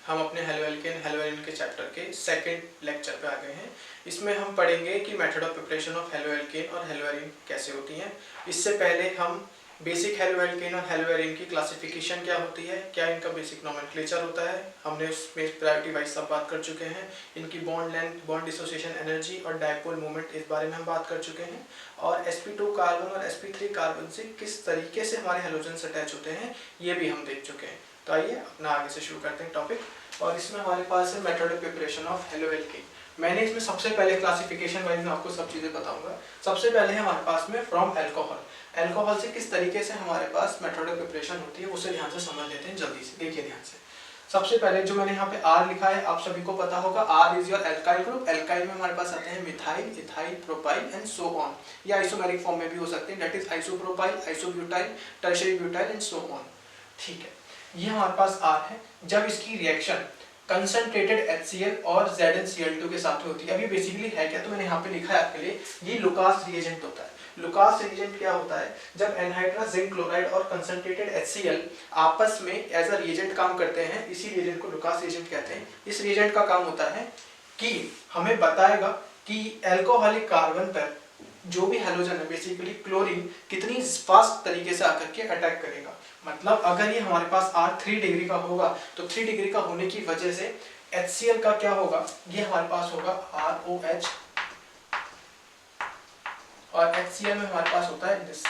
हम अपने halo alkane hello arene के चैप्टर के सेकंड लेक्चर पे आ गए हैं। इसमें हम पढ़ेंगे कि method of preparation of halo alkane और हेलो एरीन कैसे होती हैं। इससे पहले हम बेसिक हेलो एल्केन और हेलो एरीन की क्लासिफिकेशन क्या होती है, क्या इनका बेसिक नोमेनक्लेचर होता है, हमने उसमें प्रायोरिटी वाइज सब बात कर चुके हैं। इनकी bond length, bond dissociation energy और डायपोल मोमेंट, इस बारे में हम बात कर चुके हैं। और sp2 कार्बन और sp3 कार्बन से किस तरीके से हमारे हेलोजन्स अटैच होते हैं ये भी हम देख चुके हैं। तो आइए अपना आगे से शुरू करते हैं टॉपिक। और इसमें हमारे पास है method of preparation of halo alkane. मैंने इसमें सबसे पहले क्लासिफिकेशन वाइज में आपको सब चीज़ें बताऊंगा। सबसे पहले है हमारे पास में फ्रॉम अल्कोहल। अल्कोहल से किस तरीके से हमारे पास मेथड ऑफ प्रिपरेशन होती है उसे ध्यान से समझ लेते हैं जल्दी से। देखिए ध्यान से, सबसे पहले जो मैंने यहाँ पे R लिखा है आप सभी को पता होगा, R is your alkyl group. Alkyl में हमारे पास आते हैं methyl, ethyl, propyl and so on. या आइसोमेरिक फॉर्म में भी हो सकते हैं, that is isopropyl, isobutyl, tertiary butyl and so on. ठीक है, ये हमारे पास R है। जब इसकी रिएक्शन कंसंट्रेटेड HCl और ZnCl2 के साथ होती है, अभी बेसिकली है क्या तो मैंने यहाँ पे लिखा है आपके लिए, ये लुकास रिएजेंट होता है। लुकास रिएजेंट क्या होता है, जब एनहाइड्रस जिंक क्लोराइड और कंसंट्रेटेड HCl आपस में एज अ रिएजेंट काम करते हैं, इसी रिएजेंट को लुकास रिएजेंट कहते हैं। इस रिएजेंट का काम होता है कि हमें बताएगा कि अल्कोहलिक कार्बन पर जो भी हेलोजन है, बेसिकली क्लोरीन, कितनी फास्ट तरीके से आकर के अटैक करेगा। मतलब अगर ये हमारे पास R 3 डिग्री का होगा तो 3 डिग्री का होने की वजह से HCl का क्या होगा, ये हमारे पास होगा ROH और HCl में हमारे पास होता है दिस।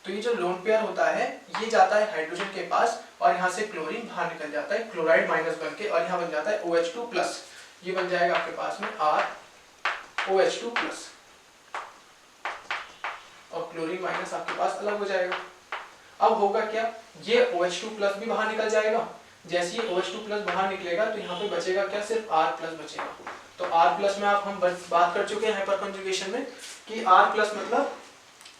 तो ये जो लोन पेयर होता है ये जाता है हाइड्रोजन के पास और यहाँ से क्लोरीन बाहर निकल जाता है, क्लोराइड माइनस बन के, और यहाँ बन जाता है OH2+। ये बन जाएगा आपके पास में ROH2+, और क्लोरीन माइनस आपके पास अलग हो जाएगा। अब होगा क्या, ये OH2+ भी बाहर निकल जाएगा। जैसे ही OH2+ बाहर निकलेगा तो यहाँ पे बचेगा क्या, सिर्फ R+ बचेगा। तो R+ में हम बात कर चुके हैं हाइपर कंजुगेशन में कि R+ मतलब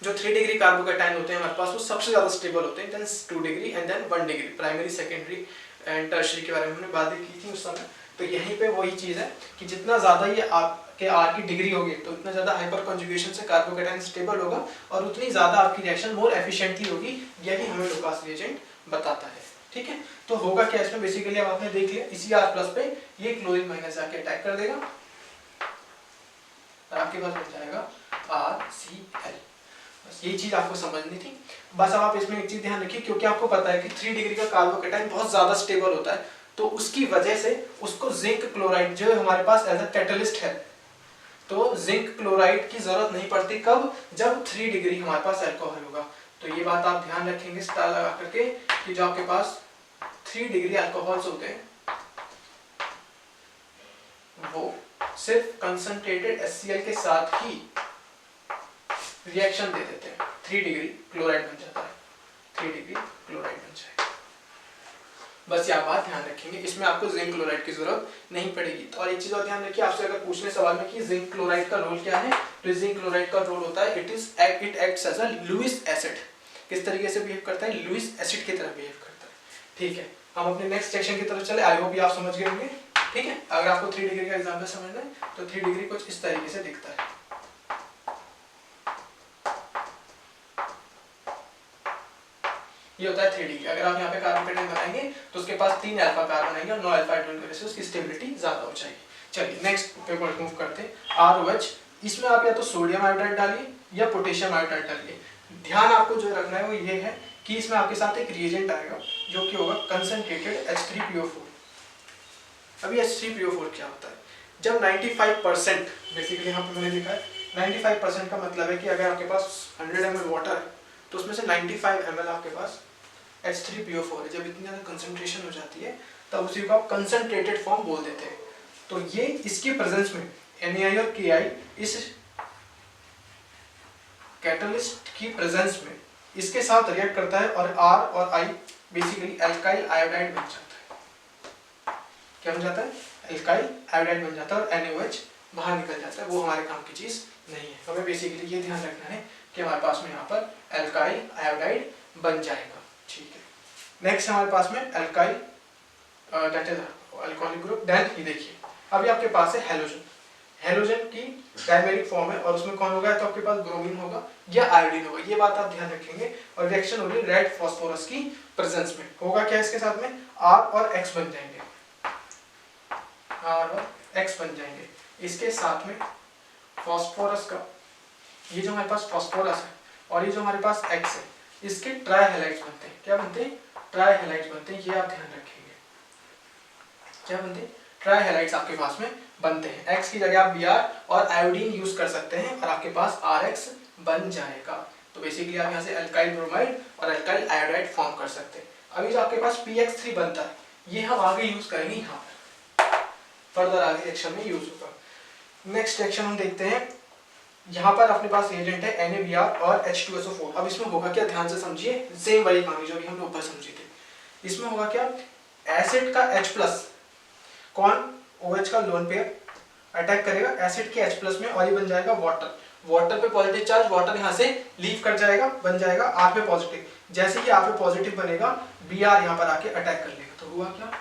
जो 3 डिग्री कार्बोकैटायन होते हैं हमारे पास वो सबसे ज्यादा स्टेबल होते हैं, then 2 degree and then 1 degree. Primary, secondary and tertiary के बारे में हमने बातें की थी उस समय। तो यहीं पे वही चीज है कि जितना ज्यादा ये आपके R की डिग्री होगी तो उतना ज्यादा हाइपर कंजुगेशन से कार्बोकैटायन स्टेबल होगा और उतनी ज्यादा आपकी रिएक्शन मोर एफिशिएंटली होगी। यही हमें लुकास रिएजेंट बताता है। ठीक है, तो होगा क्या इसमें, बेसिकली अब आपने देख लिया, इसी R+ पे ये क्लोरीन माइनस जाके अटैक कर देगा और आपके पास बन जाएगा RCl। बस यही चीज आपको समझनी थी। बस अब आप इसमें एक चीज ध्यान रखिए, क्योंकि आपको पता है कि 3 डिग्री का कार्बोकैटायन बहुत ज्यादा स्टेबल होता है, तो उसकी वजह से उसको जिंक क्लोराइड जो हमारे पास एज अ कैटलिस्ट है, तो जिंक क्लोराइड की जरूरत नहीं पड़ती। कब, जब 3 डिग्री हमारे पास अल्कोहल होगा। तो ये बात आप ध्यान रखेंगे स्टार लगा करके कि जो आपके पास 3 डिग्री अल्कोहल्स होते हैं वो सिर्फ कंसंट्रेटेड HCl के साथ ही रिएक्शन दे देते हैं, 3 डिग्री क्लोराइड बन जाता है, 3 डिग्री क्लोराइड बन जाएगा। बस यह बात ध्यान रखेंगे, इसमें आपको जिंक क्लोराइड की जरूरत नहीं पड़ेगी। तो और एक चीज और ध्यान रखिए, आपसे अगर पूछने सवाल में कि जिंक क्लोराइड का रोल क्या है, तो जिंक क्लोराइड का रोल होता है it acts as a Lewis acid. किस तरीके से बिहेव करता है, लुईस एसिड की तरह बिहेव करता है। ठीक है, हम अपने नेक्स्ट सेक्शन की तरफ चले। आई होप ये आप समझ गए होंगे। ठीक है, अगर आपको 3 डिग्री का एग्जांपल समझना है तो 3 डिग्री कुछ इस तरीके से दिखता है। ये होता है 3 डिग्री। अगर आप यहाँ पे कार्बोकैटायन बनाएंगे तो उसके पास 3 अल्फा कार्बन आएंगे और 9 अल्फा हाइड्रोजन की वजह से उसकी स्टेबिलिटी ज्यादा हो जाएगी। चलिए नेक्स्ट पे मूव करते हैं। ROH, इसमें आप या तो सोडियम आयोडाइड डालिए या पोटेशियम आयोडाइड डालिए। ध्यान आपको जो रखना है वो ये है कि इसमें आपके साथ एक रिएजेंट आएगा जो कि होगा कंसंट्रेटेड H3PO4। अभी H3PO4 क्या होता है, जब 95%, बेसिकली यहाँ पे मैंने लिखा है 95% का मतलब है कि अगर आपके पास 100 ml वाटर है तो उसमें से 95 ml आपके पास H3PO4 है। जब इतनी ज़्यादा कंसंट्रेशन हो जाती है तब उसी को आप कंसंट्रेटेड फॉर्म बोल देते हैं। तो ये इसके प्रेजेंस में Na और Ki इस कैटलिस्ट की प्रेजेंस में इसके साथ रिएक्ट करता है और R और I बेसिकली अल्काइल आयोडाइड बन जाता है। क्या बन जाता है, अल्काइल आयोडाइड बन जाता है और NaOH बाहर निकल जाता है। वो हमारे काम की चीज नहीं है। हमें बेसिकली ये ध्यान रखना है कि हमारे पास में यहाँ पर अल्काइल आयोडाइड बन जाएगा। ठीक है, नेक्स्ट हमारे पास में alkyl that is alcoholic group. Then ये देखिए, अभी आपके पास है हेलोजन। हेलोजन की डायमेरिक फॉर्म है और उसमें कौन होगा, तो आपके पास ब्रोमीन होगा या आयोडीन होगा, ये बात आप ध्यान रखेंगे। और रिएक्शन होगी रेड फास्फोरस की प्रेजेंस में। होगा क्या इसके साथ में, R और X बन जाएंगे, R और X बन जाएंगे। इसके साथ में फास्फोरस का, ये जो हमारे पास फास्फोरस है और ये जो हमारे पास X है, इसके ट्राई हैलाइड्स बनते हैं। क्या बनते हैं, ट्राई हैलाइड्स बनते हैं, ये आप ध्यान रखेंगे। क्या बनते हैं, ट्राई हैलाइड्स आपके पास में बनते हैं। X की जगह आप Br और आयोडीन यूज कर सकते हैं और आपके पास RX बन जाएगा। तो बेसिकली आप यहाँ से अल्काइल ब्रोमाइड और अल्काइल आयोडाइड फॉर्म कर सकते हैं। अभी जो आपके पास PX3 बनता है, ये हम आगे यूज करेंगे, यहाँ पर फर्दर आगे रिएक्शन में यूज होगा। नेक्स्ट रिएक्शन हम देखते हैं। यहाँ पर अपने पास रिएजेंट है NaBr और H2SO4। अब इसमें होगा क्या, ध्यान से समझिए, सेम वही कहानी जो कि हमने ऊपर समझी थी। इसमें होगा क्या, एसिड का H+ कौन, OH का लोन पेयर अटैक करेगा एसिड के H+ में और ये बन जाएगा वाटर। वाटर पे पॉजिटिव चार्ज, वाटर यहाँ से लीव कर जाएगा, बन जाएगा R पे पॉजिटिव। जैसे ही R पे पॉजिटिव बनेगा, Br यहाँ पर आके अटैक कर लेगा। तो हुआ क्या,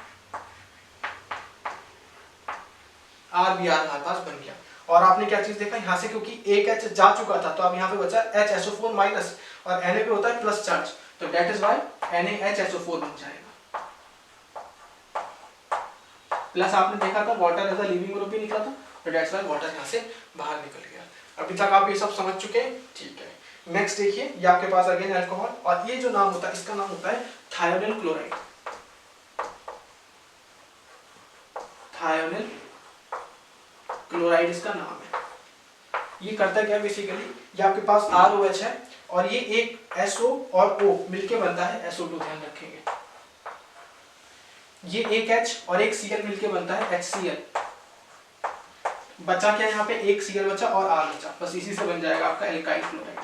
RBr हमारे पास बन गया। और आपने क्या चीज देखा यहाँ से, क्योंकि एक H जा चुका था तो अब यहाँ पे बचा HSO4- और Na पे होता है प्लस चार्ज, तो दैट इज व्हाई NaHSO4 बन जाएगा। प्लस आपने देखा था water as a leaving group भी निकला था, तो दैट्स व्हाई वाटर यहाँ से बाहर निकल गया। अभी तक आप ये सब समझ चुके हैं, ठीक है। नेक्स्ट देखिए, ये आपके पास अगेन अल्कोहल, और ये जो नाम होता है इसका नाम होता है थायोनिल क्लोराइड। थायोनिल क्लोराइड इसका नाम है। ये करता क्या बेसिकली, ये आपके पास ROH है और ये एक SO और O मिलके बनता है SO2, ध्यान रखेंगे। ये एक H और एक Cl मिलके बनता है HCl। बचा क्या यहाँ पे, एक Cl बचा और R बचा, बस इसी से बन जाएगा आपका एल्काइल क्लोराइड।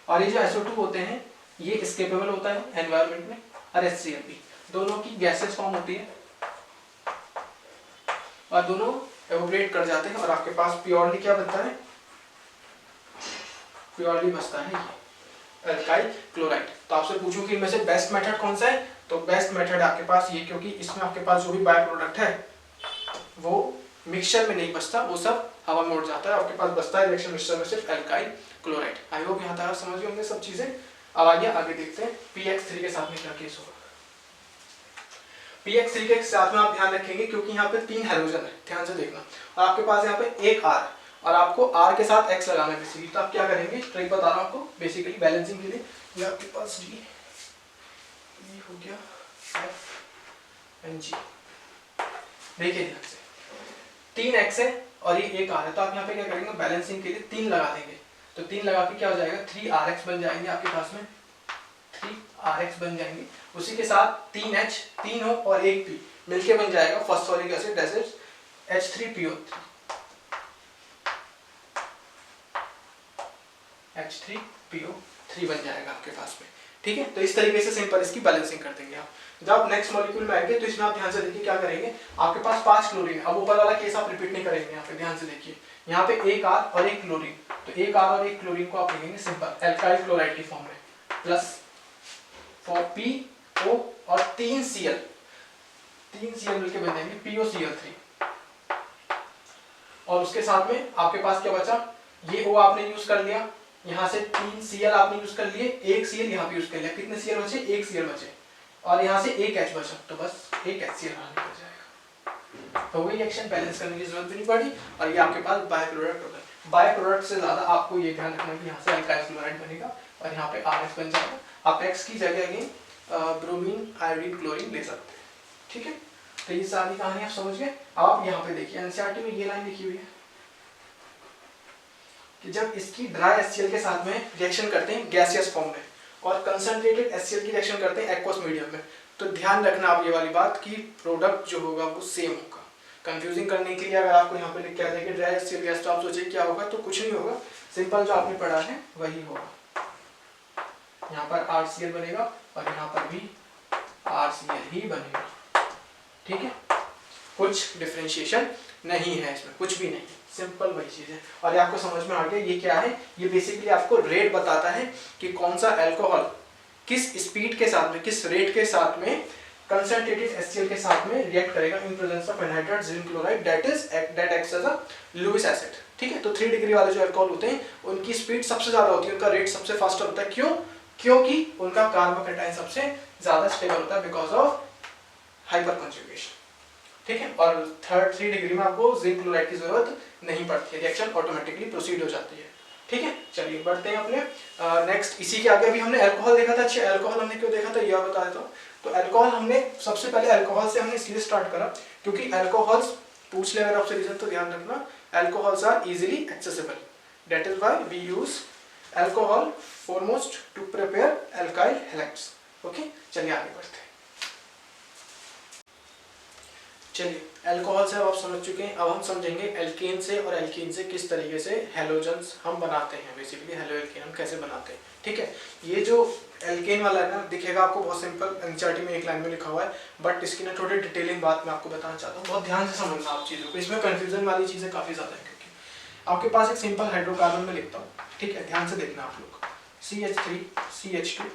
और ये जो SO2 होते हैं ये एस्केपेबल होता है एनवायरनमेंट में, और HCl भी, दोनों की गैसेस फॉर्म होती है और दोनों एवोपरेट कर जाते हैं और आपके पास प्योरली क्या बनता है, प्योरली बचता है ये अल्काइल क्लोराइड। तो आपसे पूछूं कि इनमें से बेस्ट मेथड कौन सा है, तो बेस्ट मेथड आपके पास ये, क्योंकि इसमें आपके पास जो भी बाय प्रोडक्ट है वो मिक्सचर में नहीं बचता, वो सब हवा में उड़ जाता है। आपके पास बचता है रिएक्शन मिक्सचर में सिर्फ अल्काइल क्लोराइड। आई होप यहाँ तक आप समझ गए होंगे सब चीजें। अब आगे देखते हैं PX3 के साथ में क्या केस होगा। PX3 के साथ में आप ध्यान रखेंगे क्योंकि यहाँ पे 3 हाइड्रोजन है, ध्यान से देखना, और आपके पास यहाँ पे एक R और आपको R के साथ X लगाना है बेसिकली। तो आप क्या करेंगे, ट्रिक बता रहा हूँ आपको बेसिकली बैलेंसिंग के लिए। ये आपके पास D ये हो गया Ng, देखिए ध्यान से 3 X है और ये एक R है, तो आप यहाँ पे क्या करेंगे, बैलेंसिंग के लिए 3 लगा देंगे। तो 3 लगा के क्या हो जाएगा, 3RX बन जाएंगे आपके पास में, 3RX बन जाएंगे। उसी के साथ 3H, 3 O और 1 P मिलके बन जाएगा phosphoric acid desert H3PO3, H3PO3 बन जाएगा आपके पास में, ठीक है। तो इस तरीके से सिंपल इसकी बैलेंसिंग कर देंगे आप। जब नेक्स्ट मॉलिक्यूल में आएंगे तो इसमें आप ध्यान से देखिए क्या करेंगे, आपके पास 5 क्लोरीन। अब ऊपर वाला केस आप रिपीट नहीं करेंगे, यहाँ पे ध्यान से देखिए, यहाँ पे एक R और एक क्लोरीन, तो एक R और एक क्लोरीन को आप लिखेंगे सिंपल अल्काइल क्लोराइड की फॉर्म में, प्लस 4PO और 3Cl मिलके बन जाएंगे POCl3। और उसके साथ में आपके पास क्या बचा, ये O आपने यूज कर लिया, यहाँ से 3Cl आपने यूज कर लिए, एक Cl यहाँ पे यूज कर लिया, कितने Cl बचे, एक Cl बचे, और यहाँ से एक H बचा, तो बस एक HCl बाहर निकल जाएगा। तो वही रिएक्शन बैलेंस करने की जरूरत भी नहीं पड़ी और ये आपके पास बाय प्रोडक्ट होगा। बाय प्रोडक्ट से ज्यादा आपको ये ध्यान रखना कि यहाँ से अल्काइल क्लोराइड बनेगा और यहाँ पे RX बन जाएगा। आप X की जगह अगेन ब्रोमीन, आयोडीन, क्लोरीन ले सकते हैं, ठीक है। तो ये सारी कहानी आप समझ गए। आप यहाँ पे देखिए एनसीईआरटी में ये लाइन लिखी हुई है कि जब इसकी ड्राई HCl के साथ में रिएक्शन करते हैं गैसियस फॉर्म में और कंसंट्रेटेड HCl की रिएक्शन करते हैं एक्वस मीडियम में, तो ध्यान रखना आप ये वाली बात कि प्रोडक्ट जो होगा वो सेम होगा। कंफ्यूजिंग करने के लिए अगर आपको यहाँ पे लिख के आ जाएगा ड्राई HCl गैस, तो आप सोचिए क्या होगा, तो कुछ नहीं होगा, सिंपल जो आपने पढ़ा है वही होगा। यहाँ पर RCl बनेगा और यहाँ पर भी RCl ही बनेगा, ठीक है। कुछ डिफरेंशिएशन नहीं है इसमें, कुछ भी नहीं, सिंपल वही चीज है। और ये आपको समझ में आ गया ये क्या है, ये बेसिकली आपको रेट बताता है कि कौन सा अल्कोहल किस स्पीड के साथ में, किस रेट के साथ में कंसंट्रेटेड HCl के साथ में रिएक्ट करेगा in presence of anhydride zinc chloride that acts as a Lewis acid. ठीक है, तो 3 डिग्री वाले जो अल्कोहल होते हैं उनकी स्पीड सबसे ज्यादा होती है, उनका रेट सबसे फास्टर होता है। क्यों? क्योंकि उनका कार्बोकैटायन सबसे ज्यादा स्टेबल होता है बिकॉज ऑफ हाइपर कंजुगेशन। ठीक है, और 3 डिग्री में आपको जिंक क्लोराइड की जरूरत नहीं पड़ती है, रिएक्शन ऑटोमेटिकली प्रोसीड हो जाती है। ठीक है, चलिए बढ़ते हैं अपने नेक्स्ट। इसी के आगे अभी हमने अल्कोहल देखा था। अच्छा, अल्कोहल हमने क्यों देखा था यह बता देता हूँ। तो अल्कोहल हमने सबसे पहले अल्कोहल से हमने इसलिए स्टार्ट करा क्योंकि अल्कोहल्स पूछ ले अगर आपसे रीजन तो ध्यान रखना, alcohols are easily accessible, that is why we use alcohol foremost to prepare alkyl halides. Okay, चलिए आगे बढ़ते हैं। चलिए, अल्कोहल से अब आप समझ चुके हैं, अब हम समझेंगे एल्केन से और एल्कीन से किस तरीके से हैलोजन्स हम बनाते हैं, बेसिकली हेलो एल्केन हम कैसे बनाते हैं। ठीक है, ये जो एल्केन वाला है ना, दिखेगा आपको बहुत सिंपल, एनसीईआरटी में एक लाइन में लिखा हुआ है, बट इसकी ना थोड़ी डिटेलिंग बात मैं आपको बताना चाहता हूँ। बहुत ध्यान से समझना आप चीज़ों को, इसमें कंफ्यूजन वाली चीज़ें काफ़ी ज़्यादा है। क्योंकि आपके पास एक सिंपल हाइड्रोकार्बन में लिखता हूँ, ठीक है, ध्यान से देखना आप लोग, CH3 CH2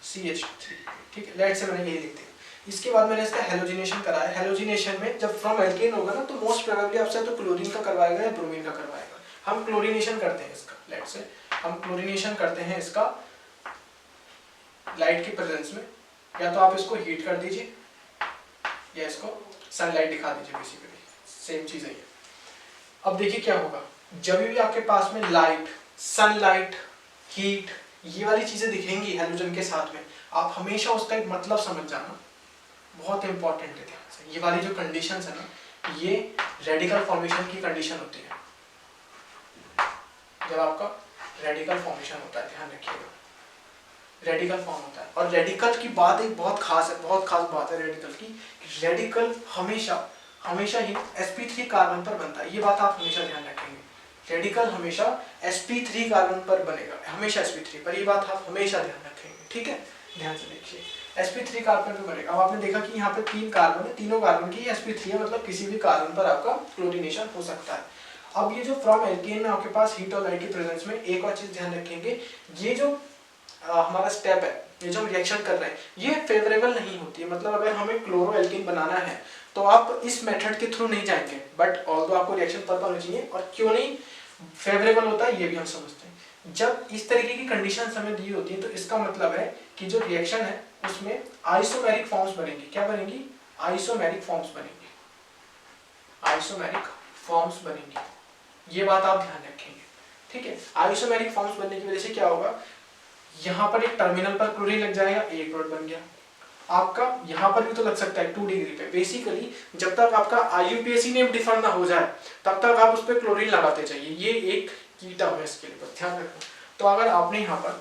CH3। ठीक है, लेट से मैंने यही लिख दिया। इसके बाद मैंने इसका हेलोजिनेशन कराया। हेलोजिनेशन में जब फ्रॉम एल्केन होगा ना, तो मोस्ट प्रोबेबली आपसे तो क्लोरीन का करवाएगा या ब्रोमीन का करवाएगा। हम क्लोरीनेशन करते हैं इसका, लेट से हम क्लोरीनेशन करते हैं इसका लाइट की प्रेजेंस में, या तो आप इसको हीट कर दीजिए या इसको सनलाइट दिखा दीजिए, बेसिकली सेम चीज है ये। अब देखिए क्या होगा, जब भी आपके पास में लाइट, सनलाइट, हीट, ये वाली चीजें दिखेंगी हेलोजन के साथ में, आप हमेशा उसका एक मतलब समझ जाना, बहुत इंपॉर्टेंट है ध्यान से। ये वाली जो कंडीशंस है ना, ये रेडिकल फॉर्मेशन की कंडीशन होती है। जब आपका रेडिकल फॉर्मेशन होता है, ध्यान रखिएगा, रेडिकल फॉर्म होता है। और रेडिकल की बात एक बहुत खास है, बहुत खास बात है रेडिकल की। रेडिकल हमेशा ही sp3 कार्बन पर बनता है, ये बात आप हमेशा ध्यान रखेंगे। रेडिकल हमेशा sp3 कार्बन पर बनेगा, हमेशा sp3 पर, ये बात आप हमेशा ध्यान रखेंगे। ठीक है, ध्यान से देखिए, sp3 कार्बन पर बनेगा। अब आपने देखा कि यहाँ पे 3 कार्बन है, तीनों कार्बन की sp3 है, मतलब किसी भी कार्बन पर आपका क्लोरीनेशन हो सकता है। अब ये जो फ्रॉम एल्केन में आपके पास हीट और लाइट की प्रेजेंस में एक और चीज ध्यान रखेंगे, ये जो हमारा स्टेप है, ये जो हम रिएक्शन कर रहे हैं, ये फेवरेबल नहीं होती है। मतलब अगर हमें क्लोरो एल्कीन बनाना है तो आप इस मेथड के थ्रू नहीं जाएंगे, बट ऑल्दो आपको रिएक्शन पता होना चाहिए। और क्यों नहीं फेवरेबल होता है ये भी हम समझते हैं। जब इस तरीके की कंडीशंस हमें दी होती है तो इसका मतलब है कि जो रिएक्शन है उसमें आइसोमेरिक फॉर्म्स बनेंगी। क्या बनेंगी? आइसोमेरिक फॉर्म्स बनेंगी, आइसोमेरिक फॉर्म्स बनेंगी, ये बात आप ध्यान रखेंगे। ठीक है, आइसोमेरिक फॉर्म्स बनने की वजह से क्या होगा, यहाँ पर एक टर्मिनल पर क्लोरीन लग जाएगा, एक प्रोडक्ट बन गया। आपका यहाँ पर भी तो लग सकता है 2 डिग्री पे। बेसिकली जब तक आपका IUPAC नेम डिफाइन ना हो जाए तब तक आप उस पर क्लोरीन लगाते चाहिए, ये एक कीटा है इसके लिए, ध्यान रखना। तो अगर आपने यहाँ पर,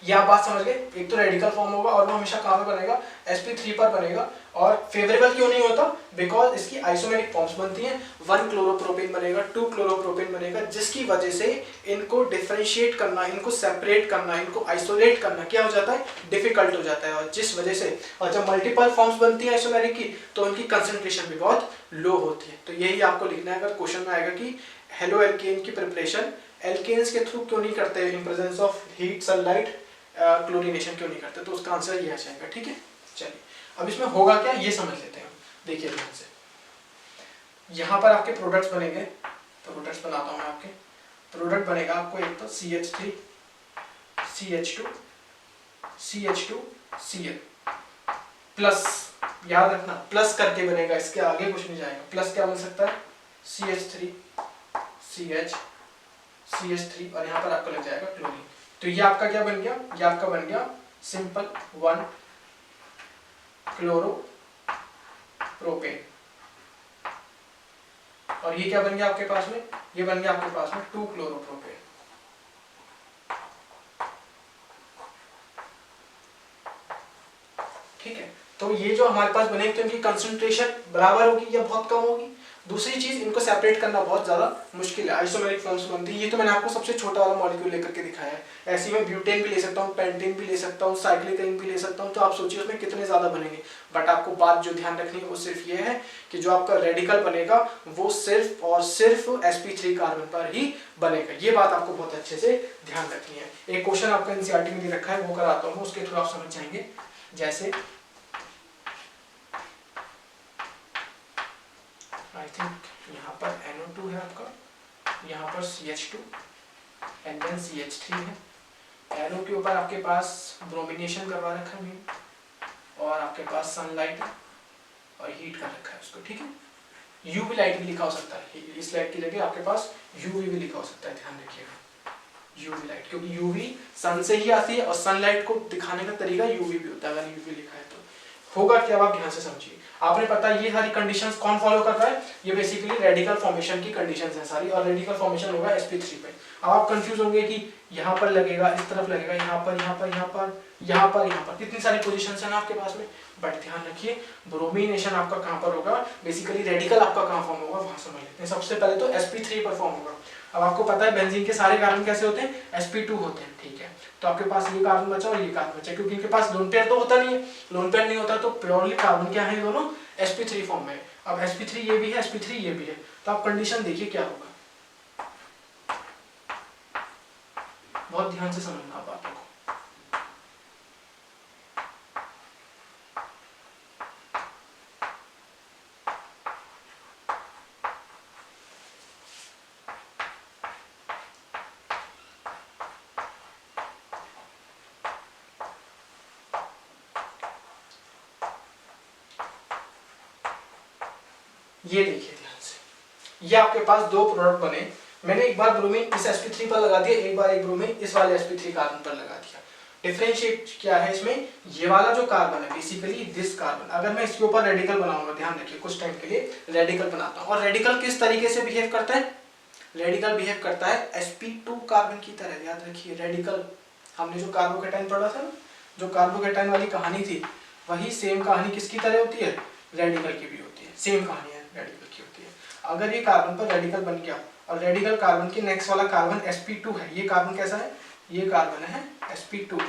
ये आप बात समझ गए, एक तो रेडिकल फॉर्म होगा और वो हमेशा कहाँ पे बनेगा, sp3 पर बनेगा। और फेवरेबल क्यों नहीं होता, बिकॉज इसकी आइसोमेरिक फॉर्म्स बनती हैं, 1 क्लोरोप्रोपेन बनेगा, 2 क्लोरोप्रोपेन बनेगा, जिसकी वजह से इनको डिफरेंशिएट करना, इनको सेपरेट करना, इनको आइसोलेट करना क्या हो जाता है, डिफिकल्ट हो जाता है। और जिस वजह से, और जब मल्टीपल फॉर्म्स बनती है आइसोमेरिक की, तो उनकी कंसंट्रेशन भी बहुत लो होती है। तो यही आपको लिखना है अगर क्वेश्चन में आएगा कि हेलो एल्केन की प्रिपरेशन एल्केन्स के थ्रू क्यों नहीं करते, इन presence of heat, sunlight, chlorination क्यों नहीं करते, तो उसका आंसर ये आ जाएगा। ठीक है, चलिए अब इसमें होगा क्या ये समझ लेते हैं। देखिए ध्यान से, यहाँ पर आपके प्रोडक्ट्स बनेंगे, तो प्रोडक्ट्स बनाता हूँ मैं। आपके प्रोडक्ट बनेगा आपको एक तो CH3 CH2 CH2 Cl plus, याद रखना प्लस करके बनेगा, इसके आगे कुछ नहीं जाएगा। प्लस क्या बन सकता है, CH3 CH CH3 और यहाँ पर आपको लग जाएगा क्लोरीन। तो ये आपका क्या बन गया, ये आपका बन गया सिंपल 1 क्लोरो प्रोपेन। और ये क्या बन गया आपके पास में, ये बन गया आपके पास में 2 क्लोरो प्रोपेन। ठीक है, तो ये जो हमारे पास बने तो इनकी कंसंट्रेशन बराबर होगी या बहुत कम होगी। दूसरी चीज, इनको सेपरेट करना बहुत ज्यादा मुश्किल है, आइसोमेरिक फॉर्म्स बनती है। ये तो मैंने आपको सबसे छोटा वाला मॉलिक्यूल लेकर के दिखाया है, ऐसे में ब्यूटेन भी ले सकता हूँ, पेंटेन भी ले सकता हूँ, साइक्लिक भी ले सकता हूँ। तो आप सोचिए उसमें कितने ज्यादा बनेंगे। बट आपको बात जो ध्यान रखनी है वो सिर्फ ये है कि जो आपका रेडिकल बनेगा वो सिर्फ और सिर्फ sp3 कार्बन पर ही बनेगा। ये बात आपको बहुत अच्छे से ध्यान रखनी है। एक क्वेश्चन आपका एनसीईआरटी में दे रखा है, वो कराता हूँ, उसके थ्रू आप समझ जाएंगे। जैसे आई थिंक यहाँ पर NO2 है आपका, यहाँ पर CH2 एंड देन CH3 है। एरो के ऊपर आपके पास ब्रोमिनेशन करवा रखा है और आपके पास सनलाइट और हीट कर रखा है उसको, ठीक है। यूवी लाइट भी लिखा हो सकता है, इस लाइट की जगह आपके पास यूवी भी लिखा हो सकता है, ध्यान रखिएगा यूवी लाइट, क्योंकि यूवी सन से ही आती है और सनलाइट को दिखाने का तरीका यूवी भी होता है। अगर यूवी लिखा है तो होगा क्या, आप ध्यान से समझिए। आपने पता ये सारी कंडीशंस कौन फॉलो कर रहा है, ये बेसिकली रेडिकल फॉर्मेशन की कंडीशंस हैं सारी, और रेडिकल फॉर्मेशन होगा sp3 पे। अब आप कंफ्यूज होंगे कि यहाँ पर लगेगा, इस तरफ लगेगा, यहाँ पर, यहाँ पर, यहाँ पर, यहाँ पर, यहाँ पर, कितनी सारी पोजीशंस हैं ना आपके पास में। बट ध्यान रखिए ब्रोमिनेशन आपका कहाँ पर होगा, बेसिकली रेडिकल आपका कहाँ फॉर्म होगा वहां समझ लेते हैं। सबसे पहले तो sp3 पर फॉर्म होगा। अब आपको पता है बेंजीन के सारे कार्बन कैसे होते हैं, sp2 होते हैं, ठीक है। तो आपके पास ये कार्बन बचा और ये कार्बन बचा, क्योंकि इनके पास लोन पेयर तो होता नहीं है, लोन पेयर नहीं होता तो प्योरली कार्बन क्या है, दोनों sp3 फॉर्म में। अब sp3 ये भी है, sp3 ये भी है, तो आप कंडीशन देखिए क्या होगा, बहुत ध्यान से समझना आप बातों को। ये देखिए ध्यान से, ये आपके पास दो प्रोडक्ट बने। मैंने एक बार ब्रोमीन इस sp3 पर लगा दिया, एक बार एक ब्रोमीन इस वाले sp3 कार्बन पर लगा दिया। डिफरेंशिएट क्या है इसमें, ये वाला जो कार्बन है बेसिकली दिस कार्बन, अगर मैं इसके ऊपर रेडिकल बनाऊंगा, ध्यान रखिए कुछ टाइम के लिए रेडिकल बनाता हूं, और रेडिकल किस तरीके से बिहेव करता है, रेडिकल बिहेव करता है sp2 कार्बन की तरह। याद रखिए रेडिकल, हमने जो कार्बोकेटाइन पढ़ा था ना, जो कार्बोकेटाइन वाली कहानी थी, वही सेम कहानी किसकी तरह होती है, रेडिकल की भी होती है, सेम कहानी है रेडिकल की होती है। अगर ये कार्बन पर रेडिकल बन गया और रेडिकल कार्बन के नेक्स्ट वाला कार्बन sp2 है, ये कार्बन कैसा है, ये कार्बन है sp2,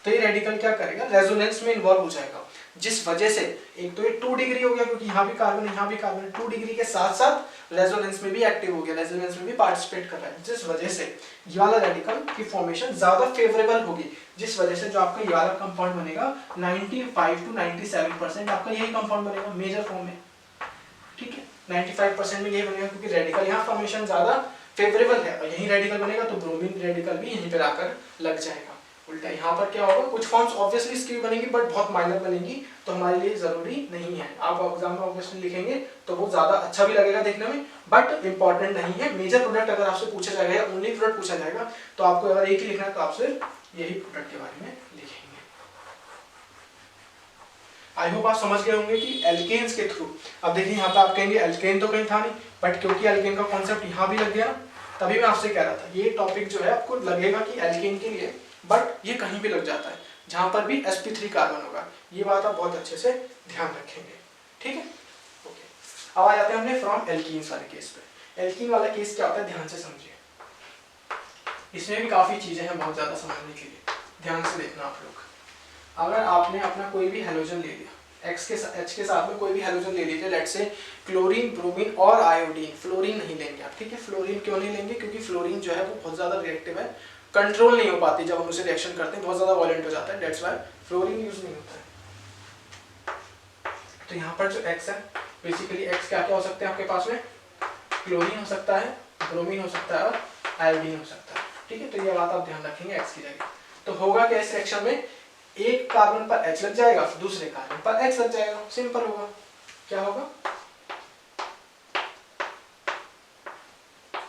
तो ये रेडिकल क्या करेगा, रेजोनेंस में इन्वॉल्व हो जाएगा, जिस वजह से एक तो ये 2 डिग्री हो गया, क्योंकि यहाँ भी कार्बन है, यहाँ भी कार्बन है, 2 डिग्री के साथ साथ रेजोनेंस में भी एक्टिव हो गया, रेजोनेंस में भी पार्टिसिपेट कर रहा है, जिस वजह से ये वाला रेडिकल की फॉर्मेशन ज्यादा फेवरेबल होगी, जिस वजह से जो आपका ये वाला कंपाउंड बनेगा 95 to 97% आपका यही कंपाउंड बनेगा मेजर फॉर्म में, ठीक है। 95% में यही बनेगा, क्योंकि रेडिकल यहाँ फॉर्मेशन ज्यादा फेवरेबल है, और यही रेडिकल बनेगा तो ब्रोमीन रेडिकल भी यहीं पर आकर लग जाएगा। उल्टा यहाँ पर क्या होगा, कुछ फॉर्म्स ऑब्वियसली इसकी भी बनेंगी बट बहुत माइनर बनेंगी, तो हमारे लिए जरूरी नहीं है। आप एग्जाम में ऑब्वियसली लिखेंगे तो वो ज्यादा अच्छा भी लगेगा देखने में, बट इंपॉर्टेंट नहीं है। मेजर प्रोडक्ट अगर आपसे पूछा जाएगा या ओनली प्रोडक्ट पूछा जाएगा, तो आपको अगर एक ही लिखना है तो आप सिर्फ यही प्रोडक्ट के बारे में लिखेंगे। आई होप आप समझ गए होंगे कि एल्केन्स के थ्रू, अब देखिए यहाँ पे आप कहेंगे एल्केन तो कहीं था नहीं, बट क्योंकि एल्केन का कॉन्सेप्ट यहाँ भी लग गया, तभी मैं आपसे कह रहा था ये टॉपिक जो है आपको लगेगा कि एल्केन के लिए, बट ये कहीं भी लग जाता है जहां पर भी sp3 कार्बन होगा। ये बात आप बहुत अच्छे से ध्यान रखेंगे, ठीक है। ओके, अब आ जाते हैं हमने फ्रॉम एल्कीन्स वाले केस पे। एल्कीन वाला केस क्या होता है, ध्यान से समझिए, इसमें भी काफी चीजें हैं बहुत ज्यादा समझने के लिए, ध्यान से देखना आप लोग। अगर आपने अपना कोई भी हेलोजन ले लिया, H के साथ में कोई भी हेलोजन ले लीजिए, लेट्स से क्लोरीन, ब्रोमीन और आयोडीन, फ्लोरीन नहीं लेंगे आप, ठीक है। फ्लोरीन क्यों नहीं लेंगे, क्योंकि फ्लोरीन जो है वो बहुत ज्यादा रिएक्टिव है, कंट्रोल नहीं हो पाती, जब हम उसे रिएक्शन करते हैं बहुत ज्यादा वॉलेंट हो जाता है, दैट्स व्हाई फ्लोरीन यूज नहीं होता है। तो यहाँ पर जो X है, बेसिकली X क्या क्या हो सकते हैं आपके पास में, क्लोरीन हो सकता है, ब्रोमीन हो सकता है और आयोडीन हो सकता है, ठीक है। तो ये बात आप ध्यान रखेंगे X की जगह। तो होगा क्या इस रिएक्शन में, एक कार्बन पर H लग जाएगा, दूसरे कार्बन पर X लग जाएगा, सिंपल होगा। क्या होगा,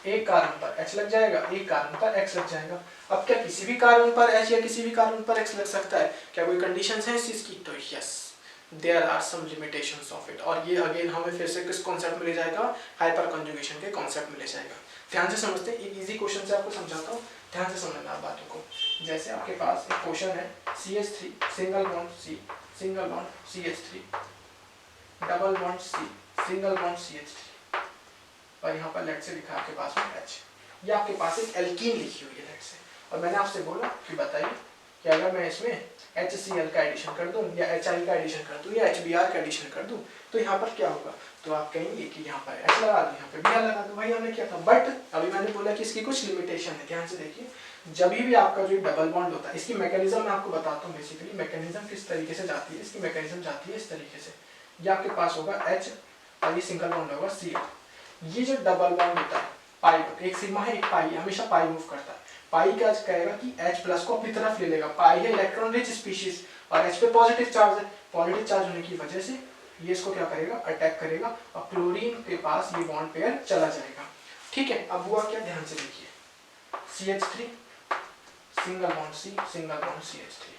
एक कार्बन पर H लग जाएगा, एक कार्बन पर X लग जाएगा। अब क्या किसी भी कार्बन पर H या किसी भी कार्बन पर X लग सकता है, क्या कोई कंडीशंस है इस चीज की, तो yes there are some limitations of it. और ये अगेन हमें फिर से किस कॉन्सेप्ट में ले जाएगा, हाइपर कंजुगेशन के कॉन्सेप्ट में ले जाएगा। ध्यान से समझते हैं, एक इजी क्वेश्चन से आपको समझाता हूँ, ध्यान से समझना आप बातों को। जैसे आपके पास एक क्वेश्चन है, CH3 single bond C, single bond CH3, double bond C, single bond CH3, और यहाँ पर लेट से लिखा आपके पास में H। ये आपके पास एक एल्कीन लिखी हुई है लेट से, और मैंने आपसे बोला कि बताइए कि अगर मैं इसमें HCl का एडिशन कर दूं या HI का एडिशन कर दूं या HBr का एडिशन कर दूं तो यहाँ पर क्या होगा, तो आप कहेंगे कि यहाँ पर H लगा दो, यहाँ पे Br लगा दो, वही हमने किया था। बट अभी मैंने बोला कि इसकी कुछ लिमिटेशन है, ध्यान से देखिए। जब भी आपका जो डबल बॉन्ड होता है, इसकी मैकेनिज्म मैं आपको बताता हूँ, बेसिकली मैकेनिज्म किस तरीके से जाती है, इसकी मैकेनिज्म जाती है इस तरीके से। ये आपके पास होगा H और ये सिंगल बॉन्ड होगा CH। ये जो डबल बॉन्ड होता है पाई, एक सिग्मा है एक पाई, हमेशा पाई मूव करता है। पाई क्या कहेगा कि H प्लस को अपनी तरफ ले लेगा, पाई है इलेक्ट्रॉन रिच स्पीशीज और H पे पॉजिटिव चार्ज है, पॉजिटिव चार्ज होने की वजह से ये इसको क्या करेगा, अटैक करेगा और क्लोरीन के पास ये बॉन्ड पेयर चला जाएगा। ठीक है, अब हुआ क्या, ध्यान से देखिए, CH3 single bond C, single bond CH3,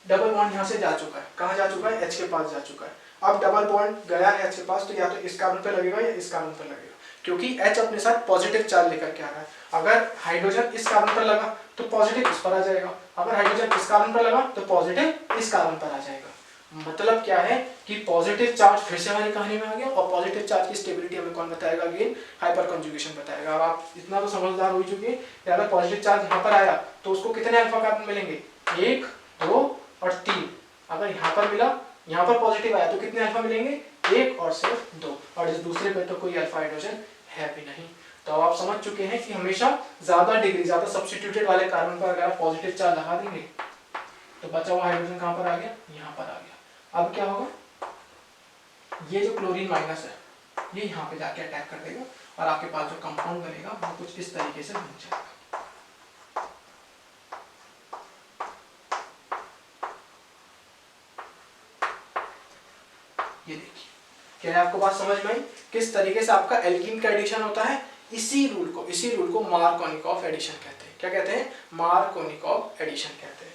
double bond यहाँ से जा चुका है, कहाँ जा चुका है, H के पास जा चुका है। अब डबल बॉन्ड गया है H के पास, तो या तो इस कार्बन पे लगेगा या इस कार्बन पे लगेगा, क्योंकि H अपने साथ पॉजिटिव चार्ज लेकर के आ रहा है। अगर हाइड्रोजन इस कार्बन पर लगा तो पॉजिटिव इस पर आ जाएगा, अगर हाइड्रोजन इस कार्बन पर लगा तो पॉजिटिव इस कार्बन पर आ जाएगा। मतलब क्या है कि पॉजिटिव चार्ज फिर से हमारी कहानी में आ गया, और पॉजिटिव चार्ज की स्टेबिलिटी हमें कौन बताएगा, अगेन हाइपर कंजुगेशन बताएगा। अब आप इतना तो समझदार हो चुके हैं कि अगर पॉजिटिव चार्ज यहाँ पर आया तो उसको कितने अल्फा कार्बन मिलेंगे, 1, 2 और 3। अगर यहाँ पर मिला, यहाँ पर पॉजिटिव आया तो कितने अल्फा मिलेंगे, 1 और सिर्फ 2, और इस दूसरे पे तो कोई अल्फा हाइड्रोजन है भी नहीं। तो अब आप समझ चुके हैं कि हमेशा ज्यादा डिग्री, ज्यादा सब्स्टिट्यूटेड वाले कार्बन पर अगर आप पॉजिटिव चार्ज लगा देंगे तो बचा हुआ हाइड्रोजन कहाँ पर आ गया, यहाँ पर आ गया। अब क्या होगा, ये जो क्लोरीन माइनस है ये यहाँ पे जाके अटैक कर देगा और आपके पास जो कंपाउंड बनेगा वो कुछ इस तरीके से बन जाएगा। ये देखिए, क्या है, आपको बात समझ में आई किस तरीके से आपका एल्कीन का एडिशन होता है। इसी रूल को मार्कोनिकॉफ एडिशन कहते हैं। क्या कहते हैं, मार्कोनिकॉफ एडिशन कहते हैं।